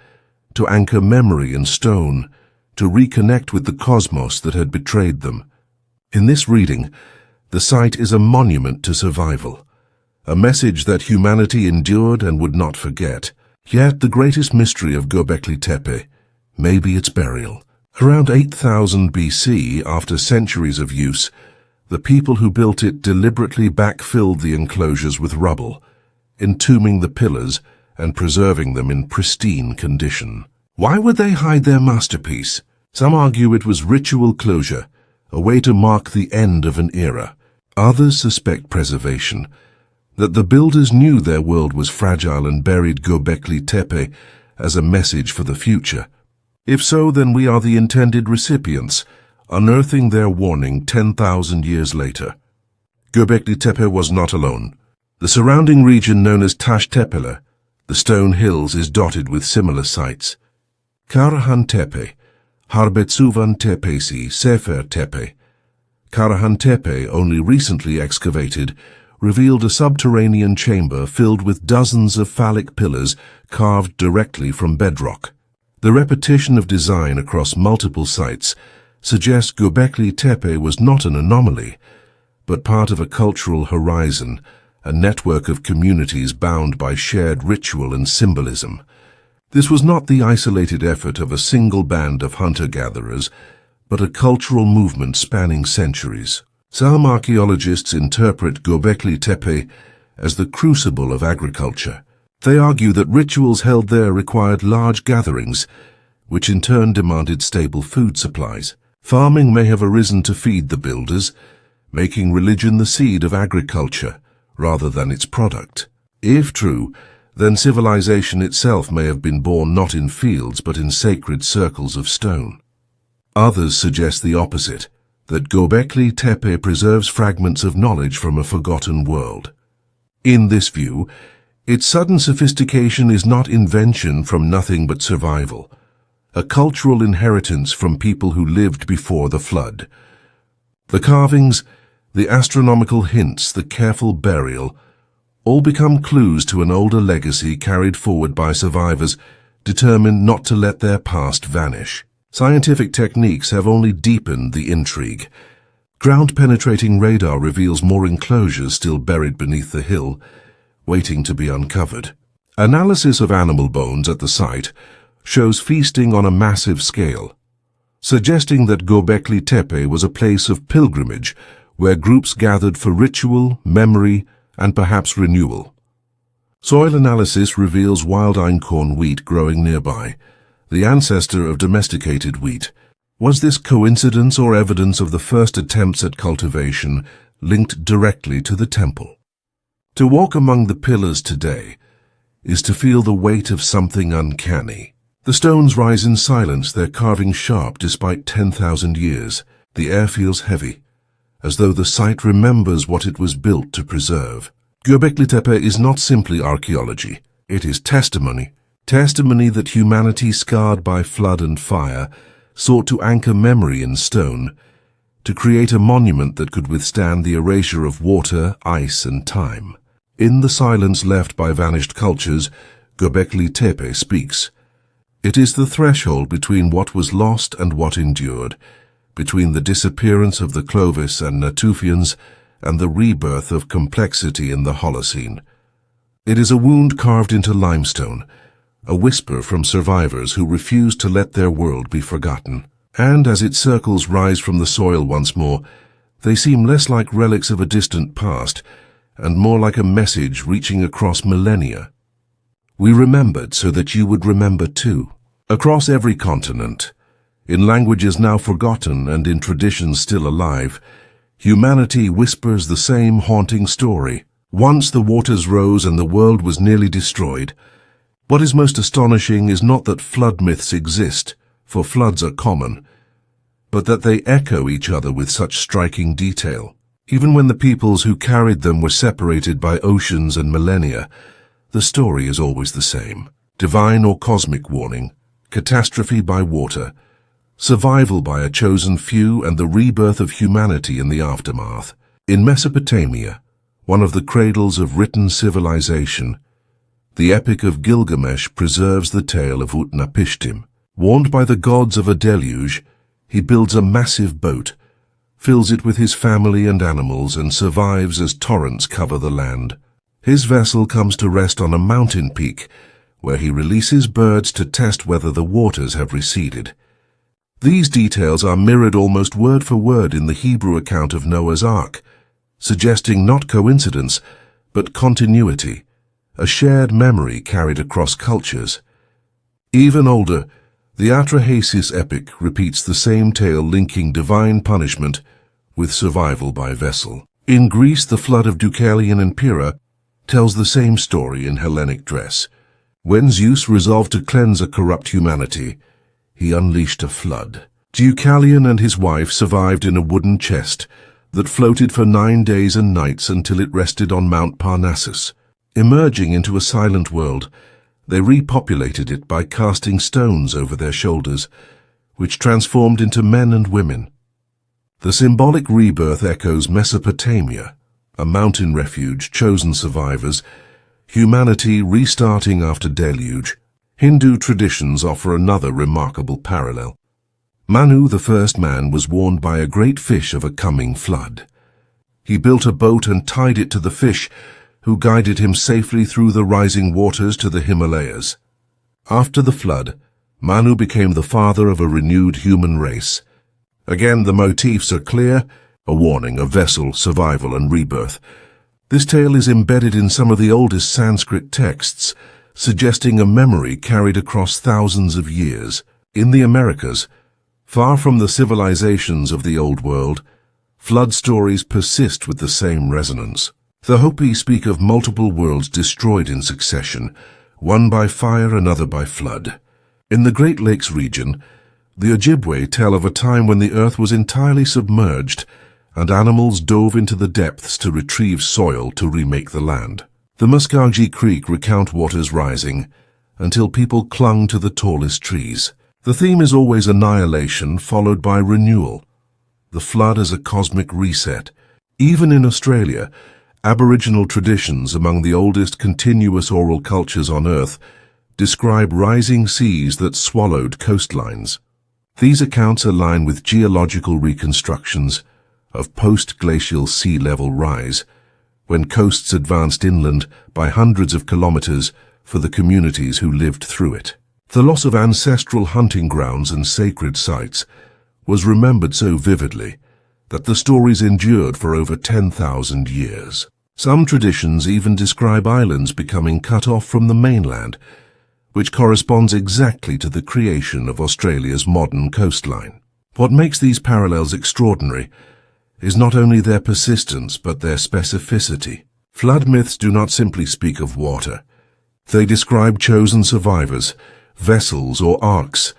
to anchor memory in stone, to reconnect with the cosmos that had betrayed them. In this reading, the site is a monument to survival, a message that humanity endured and would not forget. Yet the greatest mystery of Göbekli Tepe may be its burial. Around 8000 BC, after centuries of use, the people who built it deliberately backfilled the enclosures with rubble, entombing the pillars and preserving them in pristine condition. Why would they hide their masterpiece? Some argue it was ritual closure, a way to mark the end of an era. Others suspect preservation, that the builders knew their world was fragile and buried Göbekli Tepe as a message for the future. If so, then we are the intended recipients, unearthing their warning 10,000 years later. Göbekli Tepe was not alone. The surrounding region, known as Taş Tepeler, the stone hills, is dotted with similar sites. Karahan Tepe, Harbetsuvan Tepesi, Sefer Tepe. Karahan Tepe, only recently excavated, revealed a subterranean chamber filled with dozens of phallic pillars carved directly from bedrock. The repetition of design across multiple sites suggests Göbekli Tepe was not an anomaly, but part of a cultural horizon, a network of communities bound by shared ritual and symbolism. This was not the isolated effort of a single band of hunter-gatherers, but a cultural movement spanning centuries. Some archaeologists interpret Göbekli Tepe as the crucible of agriculture. They argue that rituals held there required large gatherings, which in turn demanded stable food supplies. Farming may have arisen to feed the builders, making religion the seed of agriculture, rather than its product. If true, then civilization itself may have been born not in fields but in sacred circles of stone. Others suggest the opposite, that Göbekli Tepe preserves fragments of knowledge from a forgotten world. In this view, Its sudden sophistication is not invention from nothing but survival, a cultural inheritance from people who lived before the flood. The carvings, the astronomical hints, the careful burial, all become clues to an older legacy carried forward by survivors determined not to let their past vanish. Scientific techniques have only deepened the intrigue. Ground-penetrating radar reveals more enclosures still buried beneath the hill, waiting to be uncovered. Analysis of animal bones at the site shows feasting on a massive scale, suggesting that Göbekli Tepe was a place of pilgrimage where groups gathered for ritual, memory, and perhaps renewal. Soil analysis reveals wild einkorn wheat growing nearby, the ancestor of domesticated wheat. Was this coincidence or evidence of the first attempts at cultivation linked directly to the temple? To walk among the pillars today is to feel the weight of something uncanny. The stones rise in silence, their carving sharp despite 10,000 years. The air feels heavy, as though the site remembers what it was built to preserve. Göbekli Tepe is not simply archaeology. It is testimony that humanity scarred by flood and fire sought to anchor memory in stone, to create a monument that could withstand the erasure of water, ice, and time. In the silence left by vanished cultures, Göbekli Tepe speaks. It is the threshold between what was lost and what endured, between the disappearance of the Clovis and Natufians and the rebirth of complexity in the Holocene. It is a wound carved into limestone, a whisper from survivors who refuse to let their world be forgotten. And as its circles rise from the soil once more, they seem less like relics of a distant past and more like a message reaching across millennia. We remembered so that you would remember too. Across every continent, in languages now forgotten and in traditions still alive, humanity whispers the same haunting story. Once the waters rose and the world was nearly destroyed. What is most astonishing is not that flood myths exist, for floods are common, but that they echo each other with such striking detail. Even when the peoples who carried them were separated by oceans and millennia, the story is always the same. Divine or cosmic warning, catastrophe by water, survival by a chosen few, and the rebirth of humanity in the aftermath. In Mesopotamia, one of the cradles of written civilization, the Epic of Gilgamesh preserves the tale of Utnapishtim. Warned by the gods of a deluge, he builds a massive boat, fills it with his family and animals, and survives as torrents cover the land. His vessel comes to rest on a mountain peak, where he releases birds to test whether the waters have receded. These details are mirrored almost word for word in the Hebrew account of Noah's Ark, suggesting not coincidence, but continuity, a shared memory carried across cultures. Even older, the Atrahasis epic repeats the same tale, linking divine punishment with survival by vessel. In Greece, the flood of Deucalion and Pyrrha tells the same story in Hellenic dress. When Zeus resolved to cleanse a corrupt humanity, he unleashed a flood. Deucalion and his wife survived in a wooden chest that floated for 9 days and nights until it rested on Mount Parnassus. Emerging into a silent world, they repopulated it by casting stones over their shoulders, which transformed into men and women. The symbolic rebirth echoes Mesopotamia, a mountain refuge, chosen survivors, humanity restarting after deluge. Hindu traditions offer another remarkable parallel. Manu, the first man, was warned by a great fish of a coming flood. He built a boat and tied it to the fish, who guided him safely through the rising waters to the Himalayas. After the flood, Manu became the father of a renewed human race. Again, the motifs are clear, a warning of vessel, survival, and rebirth. This tale is embedded in some of the oldest Sanskrit texts, suggesting a memory carried across thousands of years. In the Americas, far from the civilizations of the Old World, flood stories persist with the same resonance. The Hopi speak of multiple worlds destroyed in succession, one by fire, another by flood. In the Great Lakes region, the Ojibwe tell of a time when the earth was entirely submerged and animals dove into the depths to retrieve soil to remake the land. The Muskogee Creek recount waters rising until people clung to the tallest trees. The theme is always annihilation followed by renewal, the flood as a cosmic reset. Even in Australia, Aboriginal traditions among the oldest continuous oral cultures on Earth describe rising seas that swallowed coastlines. These accounts align with geological reconstructions of post-glacial sea level rise, when coasts advanced inland by hundreds of kilometers for the communities who lived through it. The loss of ancestral hunting grounds and sacred sites was remembered so vividly that the stories endured for over 10,000 years. Some traditions even describe islands becoming cut off from the mainland, which corresponds exactly to the creation of Australia's modern coastline. What makes these parallels extraordinary is not only their persistence but their specificity. Flood myths do not simply speak of water. They describe chosen survivors, vessels or arks,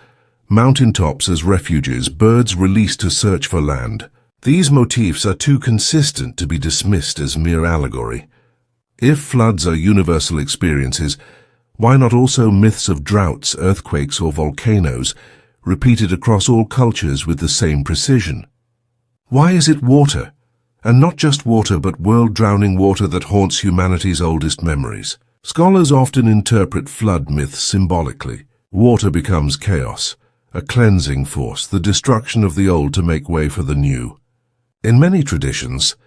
mountaintops as refuges, birds released to search for land. These motifs are too consistent to be dismissed as mere allegory. If floods are universal experiences, why not also myths of droughts, earthquakes or volcanoes, repeated across all cultures with the same precision? Why is it water, and not just water but world-drowning water, that haunts humanity's oldest memories? Scholars often interpret flood myths symbolically. Water becomes chaos, a cleansing force, the destruction of the old to make way for the new. In many traditions,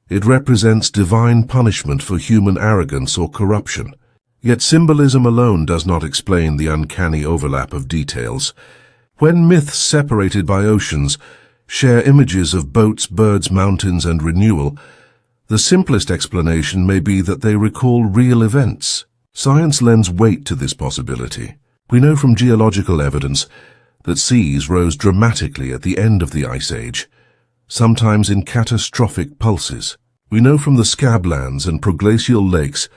it represents divine punishment for human arrogance or corruption. Yet symbolism alone does not explain the uncanny overlap of details. When myths separated by oceans share images of boats, birds, mountains, and renewal, the simplest explanation may be that they recall real events. Science lends weight to this possibility. We know from geological evidence that seas rose dramatically at the end of the Ice Age, sometimes in catastrophic pulses. We know from the scablands and proglacial lakes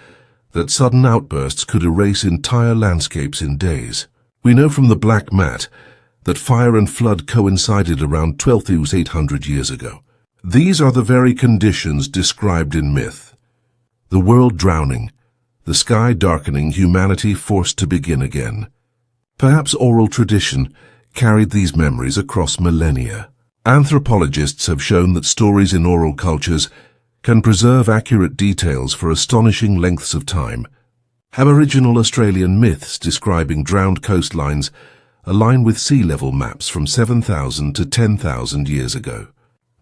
that sudden outbursts could erase entire landscapes in days. We know from the black mat that fire and flood coincided around 12,800 years ago. These are the very conditions described in myth. The world drowning, the sky darkening, humanity forced to begin again. Perhaps oral tradition carried these memories across millennia. Anthropologists have shown that stories in oral cultures can preserve accurate details for astonishing lengths of time. Aboriginal Australian myths describing drowned coastlines align with sea level maps from 7,000 to 10,000 years ago.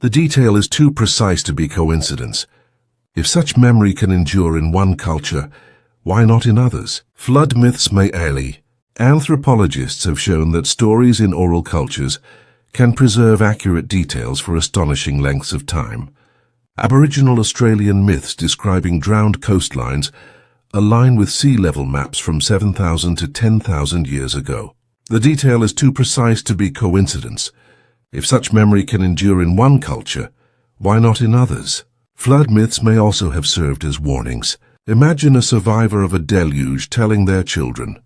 The detail is too precise to be coincidence. If such memory can endure in one culture, why not in others? Flood myths may ally. Anthropologists have shown that stories in oral cultures can preserve accurate details for astonishing lengths of time. Aboriginal Australian myths describing drowned coastlines align with sea level maps from 7,000 to 10,000 years ago. The detail is too precise to be coincidence. If such memory can endure in one culture, why not in others? Flood myths may also have served as warnings. Imagine a survivor of a deluge telling their children,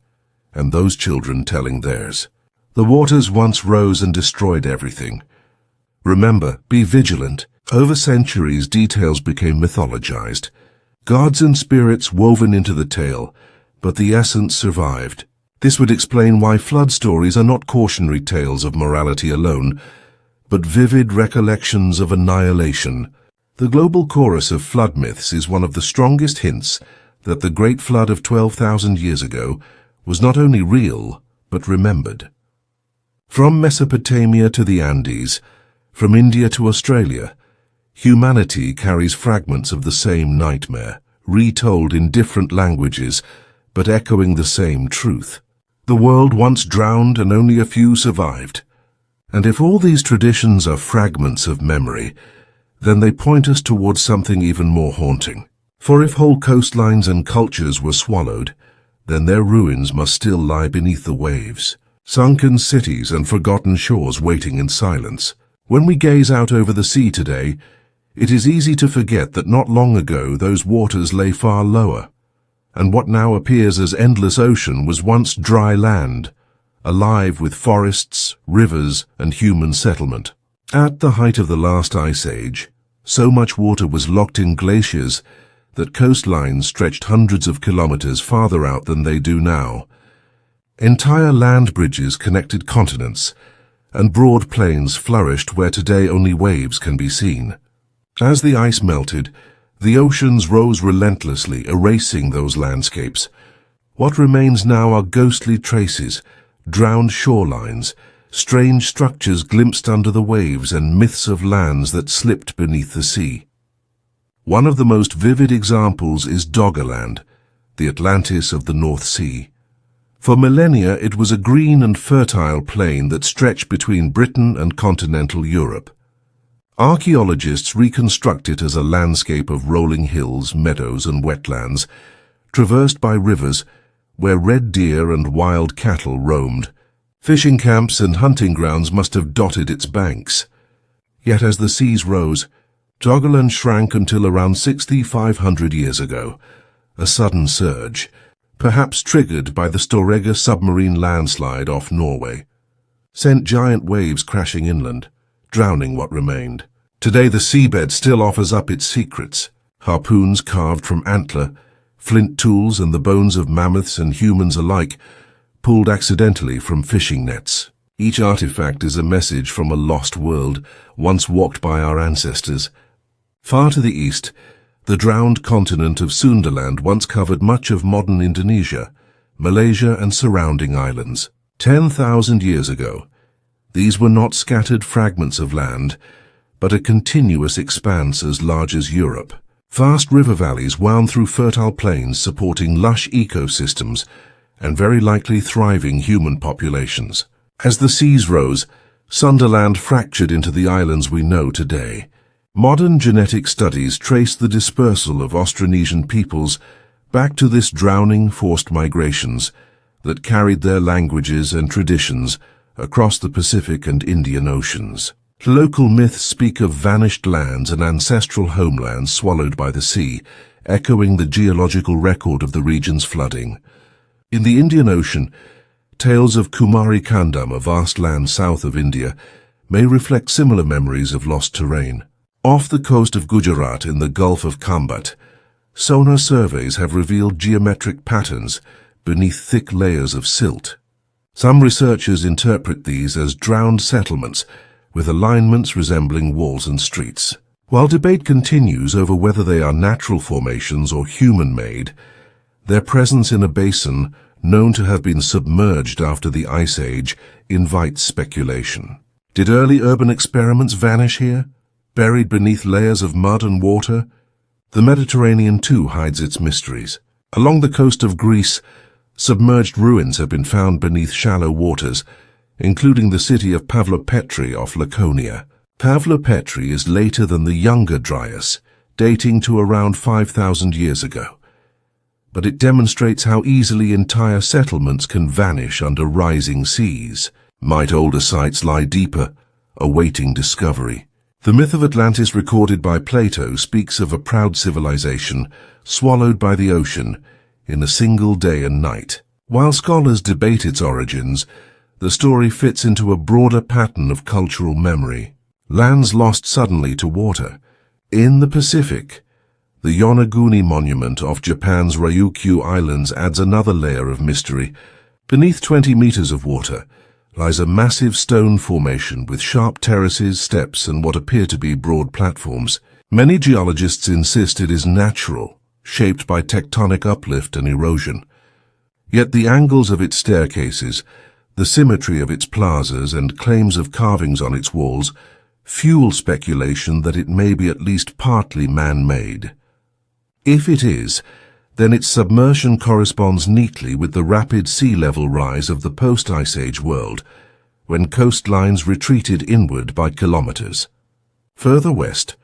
and those children telling theirs. The waters once rose and destroyed everything. Remember, be vigilant. Over centuries, details became mythologized. Gods and spirits woven into the tale, but the essence survived. This would explain why flood stories are not cautionary tales of morality alone, but vivid recollections of annihilation. The global chorus of flood myths is one of the strongest hints that the Great Flood of 12,000 years ago was not only real, but remembered. From Mesopotamia to the Andes, from India to Australia, humanity carries fragments of the same nightmare, retold in different languages, but echoing the same truth. The world once drowned and only a few survived. And if all these traditions are fragments of memory, then they point us towards something even more haunting. For if whole coastlines and cultures were swallowed, then their ruins must still lie beneath the waves, sunken cities and forgotten shores waiting in silence. When we gaze out over the sea today, it is easy to forget that not long ago those waters lay far lower, and what now appears as endless ocean was once dry land, alive with forests, rivers, and human settlement. At the height of the last ice age, so much water was locked in glaciers that coastlines stretched hundreds of kilometers farther out than they do now. Entire land bridges connected continents, and broad plains flourished where today only waves can be seen. As the ice melted, the oceans rose relentlessly, erasing those landscapes. What remains now are ghostly traces, drowned shorelines, strange structures glimpsed under the waves, and myths of lands that slipped beneath the sea. One of the most vivid examples is Doggerland, the Atlantis of the North Sea. For millennia it was a green and fertile plain that stretched between Britain and continental Europe. Archaeologists reconstruct it as a landscape of rolling hills, meadows and wetlands, traversed by rivers where red deer and wild cattle roamed. Fishing camps and hunting grounds must have dotted its banks. Yet as the seas rose, Doggerland shrank until around 6,500 years ago. A sudden surge, perhaps triggered by the Storegga submarine landslide off Norway, sent giant waves crashing inland, drowning what remained. Today the seabed still offers up its secrets: harpoons carved from antler, flint tools and the bones of mammoths and humans alike, pulled accidentally from fishing nets. Each artifact is a message from a lost world, once walked by our ancestors. Far to the east, the drowned continent of Sundaland once covered much of modern Indonesia, Malaysia and surrounding islands. 10,000 years ago, these were not scattered fragments of land, but a continuous expanse as large as Europe. Vast river valleys wound through fertile plains supporting lush ecosystems and very likely thriving human populations. As the seas rose, Sundaland fractured into the islands we know today. Modern genetic studies trace the dispersal of Austronesian peoples back to this drowning forced migrations that carried their languages and traditions across the Pacific and Indian Oceans. Local myths speak of vanished lands and ancestral homelands swallowed by the sea, echoing the geological record of the region's flooding. In the Indian Ocean, tales of Kumari Kandam, a vast land south of India, may reflect similar memories of lost terrain. Off the coast of Gujarat in the Gulf of Khambat, sonar surveys have revealed geometric patterns beneath thick layers of silt. Some researchers interpret these as drowned settlements with alignments resembling walls and streets. While debate continues over whether they are natural formations or human-made, their presence in a basin known to have been submerged after the Ice Age invites speculation. Did early urban experiments vanish here, buried beneath layers of mud and water? The Mediterranean too hides its mysteries. Along the coast of Greece, submerged ruins have been found beneath shallow waters, including the city of Pavlopetri off Laconia. Pavlopetri is later than the Younger Dryas, dating to around 5,000 years ago. But it demonstrates how easily entire settlements can vanish under rising seas. Might older sites lie deeper, awaiting discovery? The myth of Atlantis recorded by Plato speaks of a proud civilization swallowed by the ocean in a single day and night. While scholars debate its origins, the story fits into a broader pattern of cultural memory. Lands lost suddenly to water. In the Pacific, the Yonaguni monument off Japan's Ryukyu Islands adds another layer of mystery. Beneath 20 meters of water lies a massive stone formation with sharp terraces, steps, and what appear to be broad platforms. Many geologists insist it is natural, shaped by tectonic uplift and erosion. Yet the angles of its staircases, the symmetry of its plazas, and claims of carvings on its walls fuel speculation that it may be at least partly man-made. If it is, then its submersion corresponds neatly with the rapid sea level rise of the post-Ice Age world, when coastlines retreated inward by kilometers. Further west,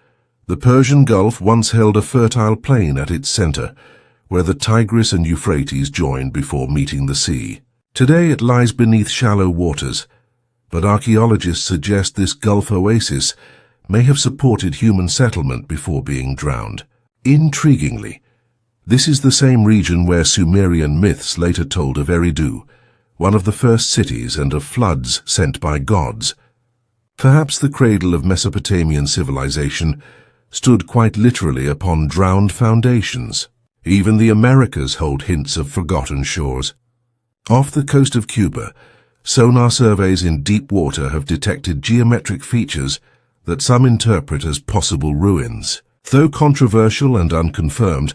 the Persian Gulf once held a fertile plain at its center, where the Tigris and Euphrates joined before meeting the sea. Today it lies beneath shallow waters, but archaeologists suggest this Gulf oasis may have supported human settlement before being drowned. Intriguingly, this is the same region where Sumerian myths later told of Eridu, one of the first cities, and of floods sent by gods. Perhaps the cradle of Mesopotamian civilization, stood quite literally upon drowned foundations. Even the Americas hold hints of forgotten shores. Off the coast of Cuba, sonar surveys in deep water have detected geometric features that some interpret as possible ruins. Though controversial and unconfirmed,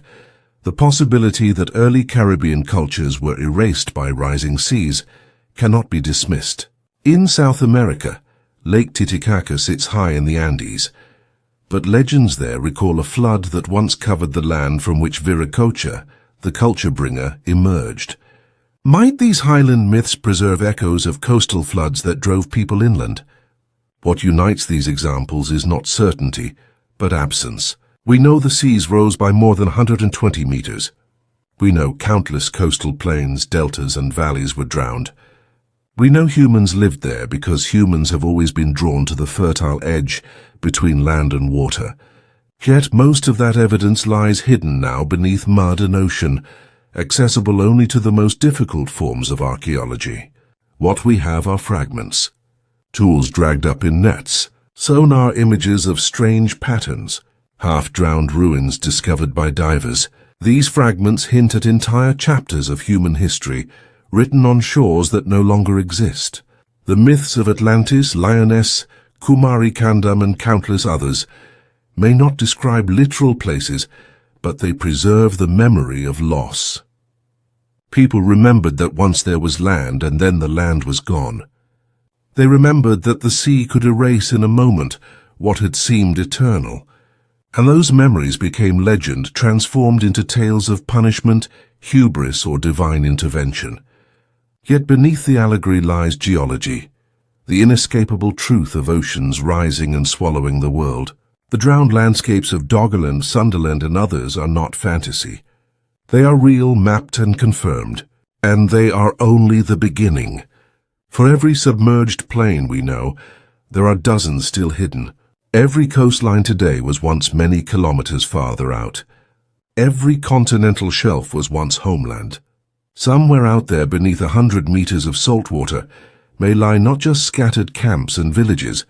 the possibility that early Caribbean cultures were erased by rising seas cannot be dismissed. In South America, Lake Titicaca sits high in the Andes, but legends there recall a flood that once covered the land from which Viracocha, the culture bringer, emerged. Might these highland myths preserve echoes of coastal floods that drove people inland? What unites these examples is not certainty, but absence. We know the seas rose by more than 120 meters. We know countless coastal plains, deltas, and valleys were drowned. We know humans lived there because humans have always been drawn to the fertile edge between land and water. Yet most of that evidence lies hidden now beneath mud and ocean, accessible only to the most difficult forms of archaeology. What we have are fragments, tools dragged up in nets, sonar images of strange patterns, half-drowned ruins discovered by divers. These fragments hint at entire chapters of human history, written on shores that no longer exist. The myths of Atlantis, Lioness, Kumari Kandam, and countless others may not describe literal places, but they preserve the memory of loss. People remembered that once there was land and then the land was gone. They remembered that the sea could erase in a moment what had seemed eternal. And those memories became legend, transformed into tales of punishment, hubris, or divine intervention. Yet beneath the allegory lies geology, the inescapable truth of oceans rising and swallowing the world. The drowned landscapes of Doggerland, Sundaland, and others are not fantasy. They are real, mapped, and confirmed. And they are only the beginning. For every submerged plain we know, there are dozens still hidden. Every coastline today was once many kilometers farther out. Every continental shelf was once homeland. Somewhere out there beneath 100 meters of salt water may lie not just scattered camps and villages,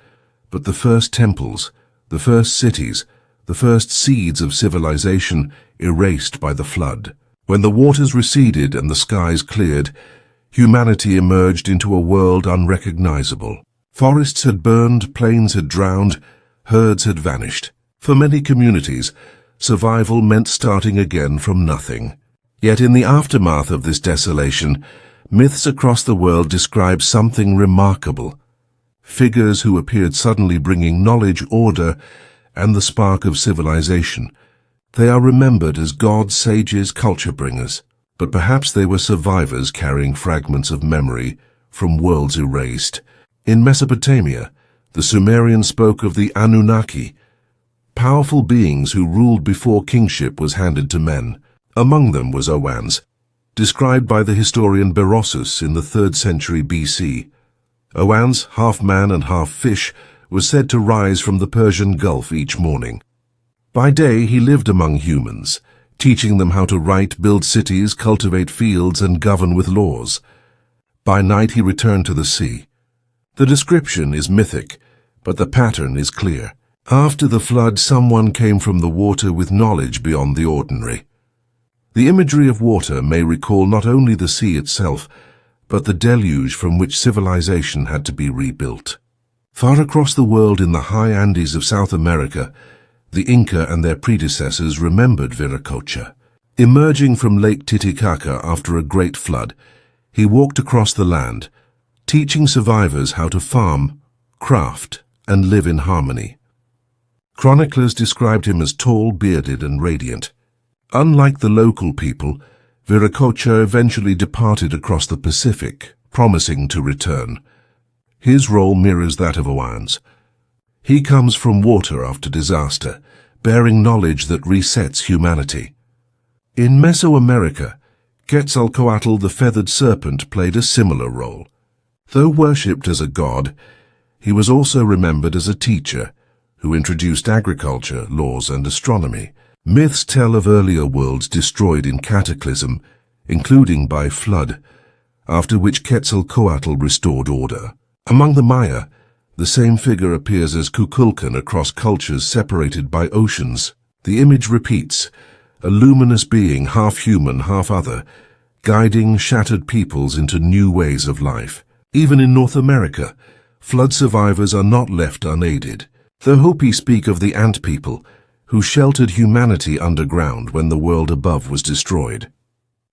but the first temples, the first cities, the first seeds of civilization erased by the flood. When the waters receded and the skies cleared, humanity emerged into a world unrecognizable. Forests had burned, plains had drowned, herds had vanished. For many communities, survival meant starting again from nothing. Yet in the aftermath of this desolation, myths across the world describe something remarkable. Figures who appeared suddenly bringing knowledge, order, and the spark of civilization. They are remembered as gods, sages, culture bringers. But perhaps they were survivors carrying fragments of memory from worlds erased. In Mesopotamia, the Sumerians spoke of the Anunnaki, powerful beings who ruled before kingship was handed to men. Among them was Owans, described by the historian Berossus in the 3rd century BC. Owans, half man and half fish, was said to rise from the Persian Gulf each morning. By day he lived among humans, teaching them how to write, build cities, cultivate fields, and govern with laws. By night he returned to the sea. The description is mythic, but the pattern is clear. After the flood, someone came from the water with knowledge beyond the ordinary. The imagery of water may recall not only the sea itself, but the deluge from which civilization had to be rebuilt. Far across the world in the high Andes of South America, the Inca and their predecessors remembered Viracocha. Emerging from Lake Titicaca after a great flood, he walked across the land, teaching survivors how to farm, craft, and live in harmony. Chroniclers described him as tall, bearded, and radiant. Unlike the local people, Viracocha eventually departed across the Pacific, promising to return. His role mirrors that of Owans. He comes from water after disaster, bearing knowledge that resets humanity. In Mesoamerica, Quetzalcoatl the feathered serpent played a similar role. Though worshipped as a god, he was also remembered as a teacher who introduced agriculture, laws, and astronomy. Myths tell of earlier worlds destroyed in cataclysm, including by flood, after which Quetzalcoatl restored order. Among the Maya, The same figure appears as Kukulkan across cultures separated by oceans. The image repeats, a luminous being, half human, half other, guiding shattered peoples into new ways of life. Even in North America, flood survivors are not left unaided. The Hopi speak of the ant people, who sheltered humanity underground when the world above was destroyed.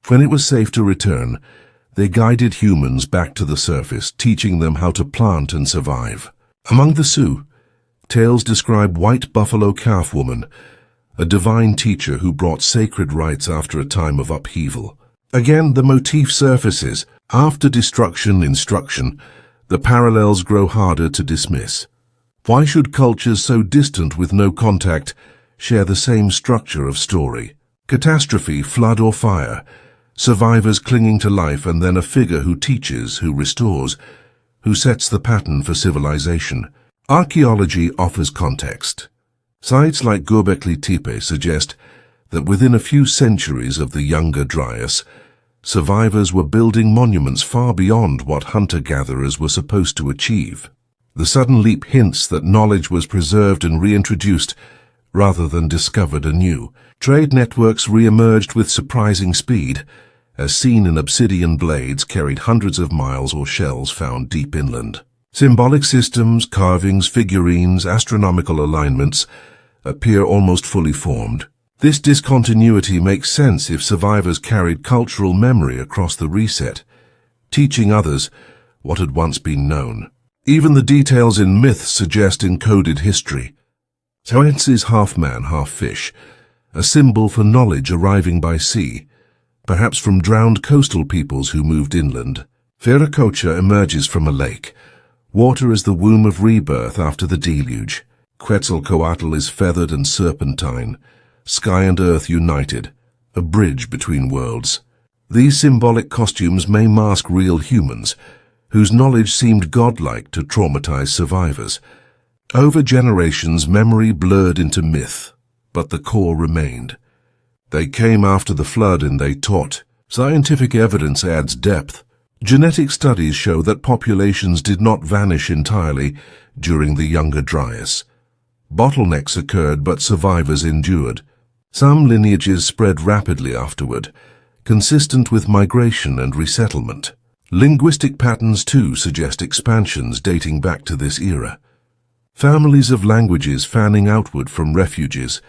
When it was safe to return, they guided humans back to the surface, teaching them how to plant and survive. Among the Sioux, tales describe White Buffalo Calf Woman, a divine teacher who brought sacred rites after a time of upheaval. Again, the motif surfaces. After destruction, instruction, the parallels grow harder to dismiss. Why should cultures so distant with no contact share the same structure of story? Catastrophe, flood or fire, survivors clinging to life, and then a figure who teaches, who restores, who sets the pattern for civilization. Archaeology offers context. Sites like Göbekli Tepe suggest that within a few centuries of the Younger Dryas, survivors were building monuments far beyond what hunter-gatherers were supposed to achieve. The sudden leap hints that knowledge was preserved and reintroduced rather than discovered anew. Trade networks re-emerged with surprising speed, as seen in obsidian blades carried hundreds of miles or shells found deep inland. Symbolic systems, carvings, figurines, astronomical alignments appear almost fully formed. This discontinuity makes sense if survivors carried cultural memory across the reset, teaching others what had once been known. Even the details in myths suggest encoded history. Science is half man, half fish, a symbol for knowledge arriving by sea, perhaps from drowned coastal peoples who moved inland. Viracocha emerges from a lake. Water is the womb of rebirth after the deluge. Quetzalcoatl is feathered and serpentine, sky and earth united, a bridge between worlds. These symbolic costumes may mask real humans, whose knowledge seemed godlike to traumatized survivors. Over generations, memory blurred into myth, but the core remained. They came after the flood and they taught. Scientific evidence adds depth. Genetic studies show that populations did not vanish entirely during the Younger Dryas. Bottlenecks occurred, but survivors endured. Some lineages spread rapidly afterward, consistent with migration and resettlement. Linguistic patterns, too, suggest expansions dating back to this era. Families of languages fanning outward from refuges,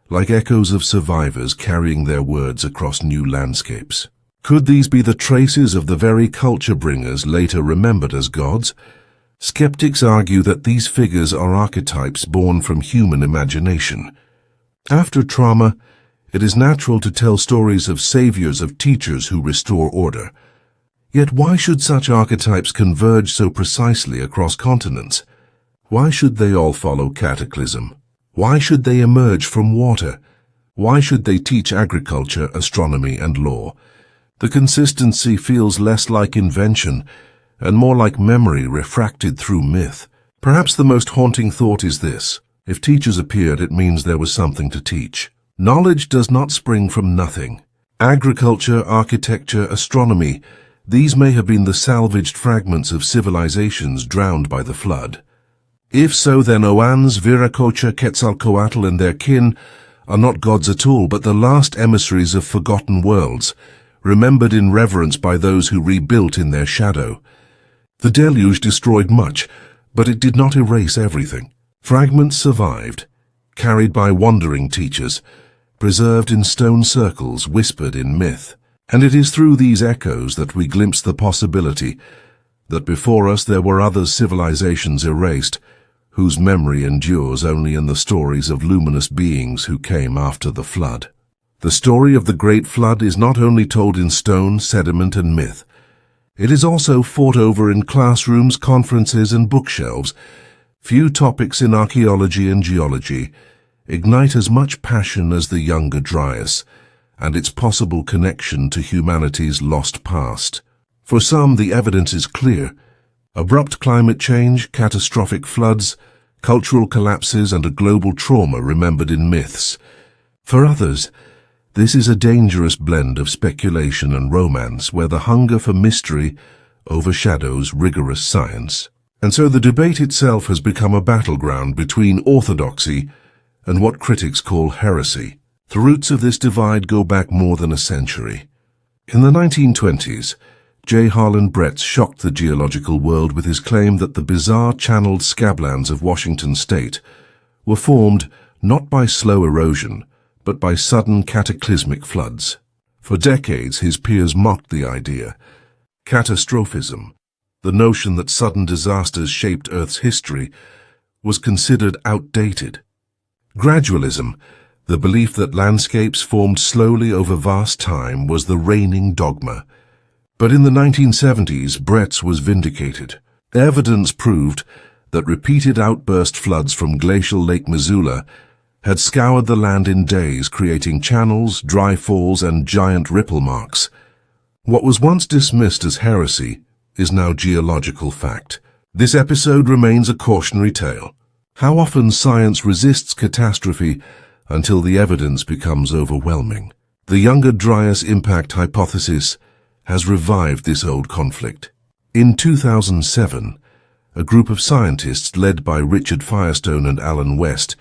like echoes of survivors carrying their words across new landscapes. Could these be the traces of the very culture bringers later remembered as gods? Skeptics argue that these figures are archetypes born from human imagination. After trauma, it is natural to tell stories of saviors, of teachers who restore order. Yet why should such archetypes converge so precisely across continents? Why should they all follow cataclysm? Why should they emerge from water? Why should they teach agriculture, astronomy, and law? The consistency feels less like invention and more like memory refracted through myth. Perhaps the most haunting thought is this: if teachers appeared, it means there was something to teach. Knowledge does not spring from nothing. Agriculture, architecture, astronomy, these may have been the salvaged fragments of civilizations drowned by the flood. If so, then Oannes, Viracocha, Quetzalcoatl, and their kin are not gods at all, but the last emissaries of forgotten worlds, remembered in reverence by those who rebuilt in their shadow. The deluge destroyed much, but it did not erase everything. Fragments survived, carried by wandering teachers, preserved in stone circles, whispered in myth. And it is through these echoes that we glimpse the possibility that before us there were other civilizations erased, whose memory endures only in the stories of luminous beings who came after the flood. The story of the Great Flood is not only told in stone, sediment, and myth. It is also fought over in classrooms, conferences, and bookshelves. Few topics in archaeology and geology ignite as much passion as the Younger Dryas and its possible connection to humanity's lost past. For some, the evidence is clear. Abrupt climate change, catastrophic floods, cultural collapses, and a global trauma remembered in myths. For others, this is a dangerous blend of speculation and romance where the hunger for mystery overshadows rigorous science. And so the debate itself has become a battleground between orthodoxy and what critics call heresy. The roots of this divide go back more than a century. In the 1920s, J. Harlan Bretz shocked the geological world with his claim that the bizarre channeled scablands of Washington state were formed not by slow erosion, but by sudden cataclysmic floods. For decades, his peers mocked the idea. Catastrophism, the notion that sudden disasters shaped Earth's history, was considered outdated. Gradualism, the belief that landscapes formed slowly over vast time, was the reigning dogma. But in the 1970s, Bretz was vindicated. Evidence proved that repeated outburst floods from glacial Lake Missoula had scoured the land in days, creating channels, dry falls, and giant ripple marks. What was once dismissed as heresy is now geological fact. This episode remains a cautionary tale. How often science resists catastrophe until the evidence becomes overwhelming. The Younger Dryas impact hypothesis has revived this old conflict. In 2007, a group of scientists led by Richard Firestone and Alan West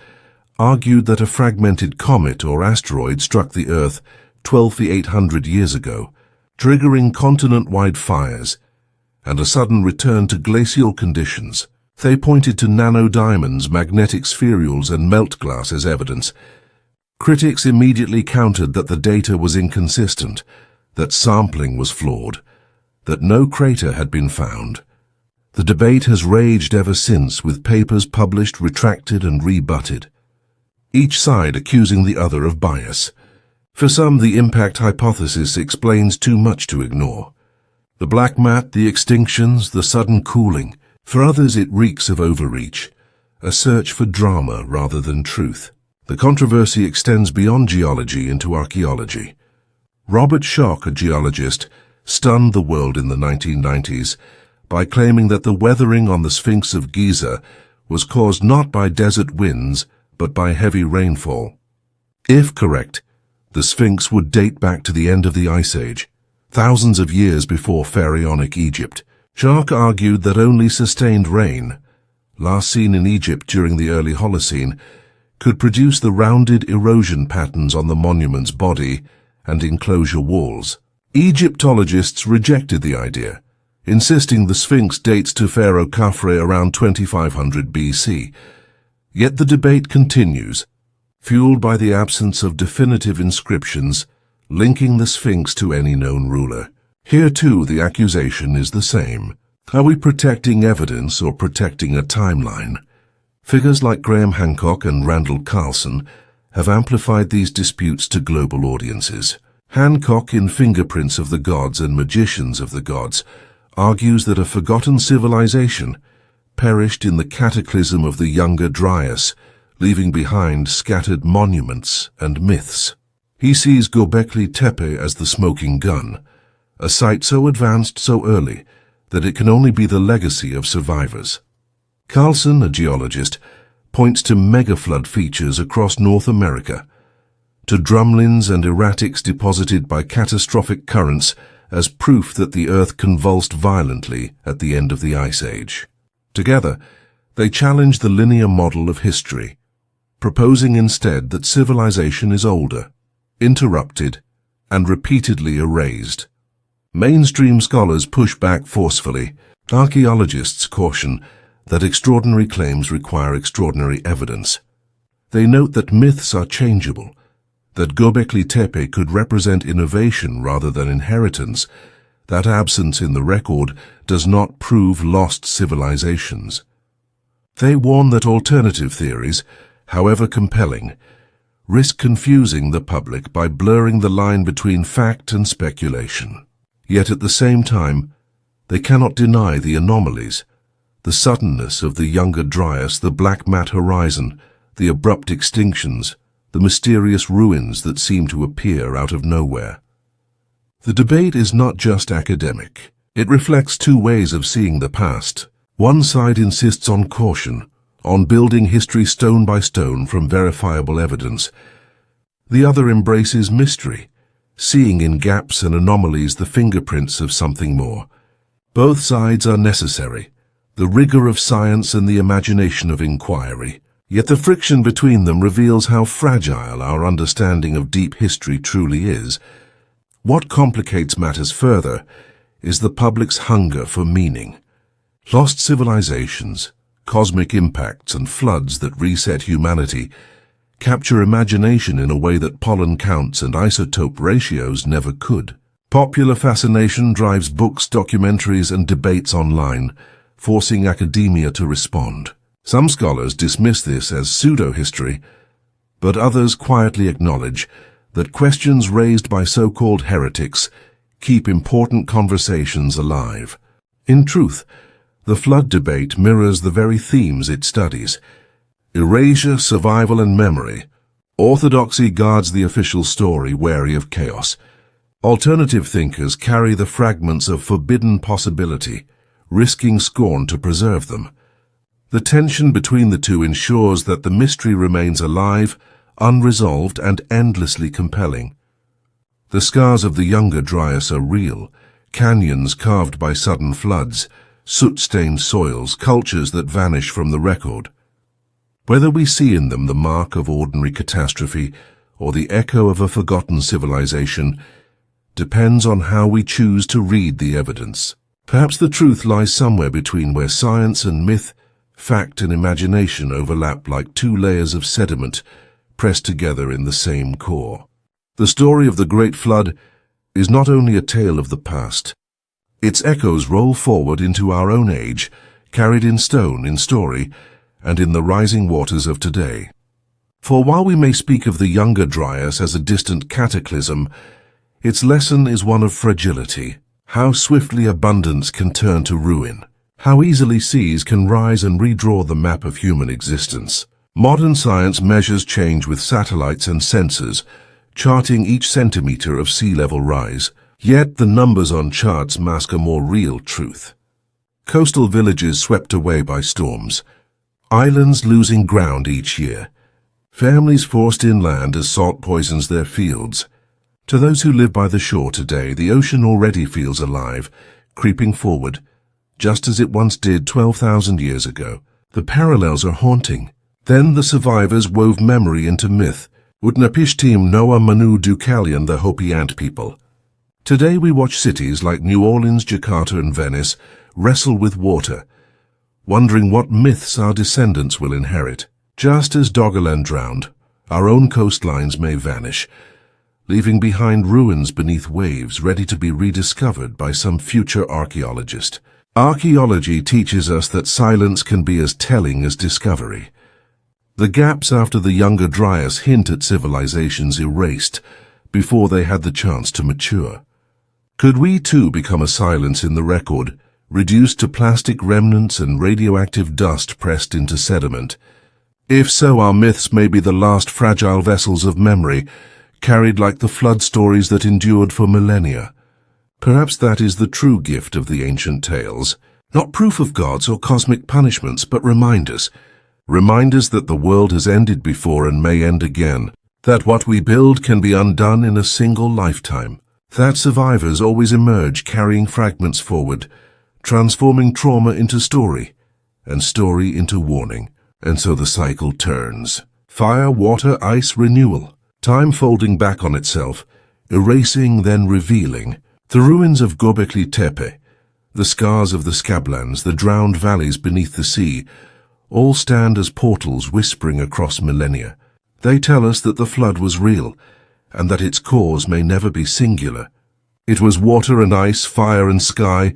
argued that a fragmented comet or asteroid struck the Earth 12,800 years ago, triggering continent-wide fires and a sudden return to glacial conditions. They pointed to nanodiamonds, magnetic spherules, and melt glass as evidence. Critics immediately countered that the data was inconsistent, that sampling was flawed, that no crater had been found. The debate has raged ever since, with papers published, retracted, and rebutted, each side accusing the other of bias. For some, the impact hypothesis explains too much to ignore. The black mat, the extinctions, the sudden cooling. For others, it reeks of overreach, a search for drama rather than truth. The controversy extends beyond geology into archaeology. Robert Schoch, a geologist, stunned the world in the 1990s by claiming that the weathering on the Sphinx of Giza was caused not by desert winds, but by heavy rainfall. If correct, the Sphinx would date back to the end of the Ice Age, thousands of years before pharaonic Egypt. Schoch argued that only sustained rain, last seen in Egypt during the early Holocene, could produce the rounded erosion patterns on the monument's body and enclosure walls. Egyptologists rejected the idea, insisting the Sphinx dates to Pharaoh Khafre around 2500 BC. Yet the debate continues, fueled by the absence of definitive inscriptions linking the Sphinx to any known ruler. Here, too, the accusation is the same. Are we protecting evidence or protecting a timeline? Figures like Graham Hancock and Randall Carlson have amplified these disputes to global audiences. Hancock, in Fingerprints of the Gods and Magicians of the Gods, argues that a forgotten civilization perished in the cataclysm of the Younger Dryas, leaving behind scattered monuments and myths. He sees Göbekli Tepe as the smoking gun, a site so advanced so early that it can only be the legacy of survivors. Carlson, a geologist, points to megaflood features across North America, to drumlins and erratics deposited by catastrophic currents as proof that the Earth convulsed violently at the end of the Ice Age. Together, they challenge the linear model of history, proposing instead that civilization is older, interrupted, and repeatedly erased. Mainstream scholars push back forcefully. Archaeologists caution that extraordinary claims require extraordinary evidence. They note that myths are changeable, that Göbekli Tepe could represent innovation rather than inheritance, that absence in the record does not prove lost civilizations. They warn that alternative theories, however compelling, risk confusing the public by blurring the line between fact and speculation. Yet at the same time, they cannot deny the anomalies, the suddenness of the Younger Dryas, the black mat horizon, the abrupt extinctions, the mysterious ruins that seem to appear out of nowhere. The debate is not just academic. It reflects two ways of seeing the past. One side insists on caution, on building history stone by stone from verifiable evidence. The other embraces mystery, seeing in gaps and anomalies the fingerprints of something more. Both sides are necessary, the rigor of science and the imagination of inquiry. Yet the friction between them reveals how fragile our understanding of deep history truly is. What complicates matters further is the public's hunger for meaning. Lost civilizations, cosmic impacts, and floods that reset humanity capture imagination in a way that pollen counts and isotope ratios never could. Popular fascination drives books, documentaries, and debates online, forcing academia to respond. Some scholars dismiss this as pseudo-history, but others quietly acknowledge that questions raised by so-called heretics keep important conversations alive. In truth, the flood debate mirrors the very themes it studies: erasure, survival, and memory. Orthodoxy guards the official story, wary of chaos. Alternative thinkers carry the fragments of forbidden possibility, risking scorn to preserve them. The tension between the two ensures that the mystery remains alive, unresolved, and endlessly compelling. The scars of the Younger Dryas are real: canyons carved by sudden floods, soot-stained soils, cultures that vanish from the record. Whether we see in them the mark of ordinary catastrophe or the echo of a forgotten civilization depends on how we choose to read the evidence. Perhaps the truth lies somewhere between, where science and myth, fact and imagination overlap like two layers of sediment pressed together in the same core. The story of the Great Flood is not only a tale of the past. Its echoes roll forward into our own age, carried in stone, in story, and in the rising waters of today. For while we may speak of the Younger Dryas as a distant cataclysm, its lesson is one of fragility: how swiftly abundance can turn to ruin, how easily seas can rise and redraw the map of human existence. Modern science measures change with satellites and sensors, charting each centimeter of sea level rise. Yet the numbers on charts mask a more real truth. Coastal villages swept away by storms, islands losing ground each year, families forced inland as salt poisons their fields. To those who live by the shore today, the ocean already feels alive, creeping forward, just as it once did 12,000 years ago. The parallels are haunting. Then the survivors wove memory into myth: Utnapishtim Noah Manu Deucalion, the Hopi ant people. Today we watch cities like New Orleans, Jakarta, and Venice wrestle with water, wondering what myths our descendants will inherit. Just as Doggerland drowned, our own coastlines may vanish, leaving behind ruins beneath waves ready to be rediscovered by some future archaeologist. Archaeology teaches us that silence can be as telling as discovery. The gaps after the Younger Dryas hint at civilizations erased before they had the chance to mature. Could we too become a silence in the record, reduced to plastic remnants and radioactive dust pressed into sediment? If so, our myths may be the last fragile vessels of memory, carried like the flood stories that endured for millennia. Perhaps that is the true gift of the ancient tales: not proof of gods or cosmic punishments, but reminders that the world has ended before and may end again, that what we build can be undone in a single lifetime, that survivors always emerge carrying fragments forward, transforming trauma into story, and story into warning. And so the cycle turns. Fire, water, ice, renewal. Time folding back on itself, erasing, then revealing. The ruins of Göbekli Tepe, the scars of the scablands, the drowned valleys beneath the sea, all stand as portals whispering across millennia. They tell us that the flood was real, and that its cause may never be singular. It was water and ice, fire and sky,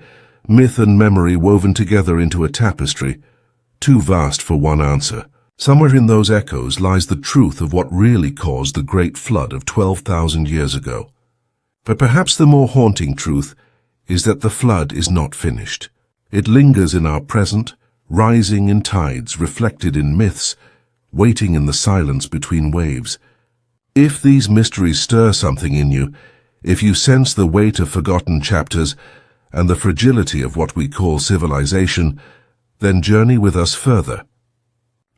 myth and memory woven together into a tapestry, too vast for one answer. Somewhere in those echoes lies the truth of what really caused the great flood of 12,000 years ago. But perhaps the more haunting truth is that the flood is not finished. It lingers in our present, rising in tides, reflected in myths, waiting in the silence between waves. If these mysteries stir something in you, if you sense the weight of forgotten chapters and the fragility of what we call civilization, then journey with us further.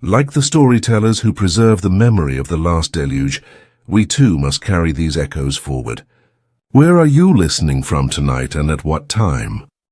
Like the storytellers who preserve the memory of the last deluge, we too must carry these echoes forward. Where are you listening from tonight, and at what time?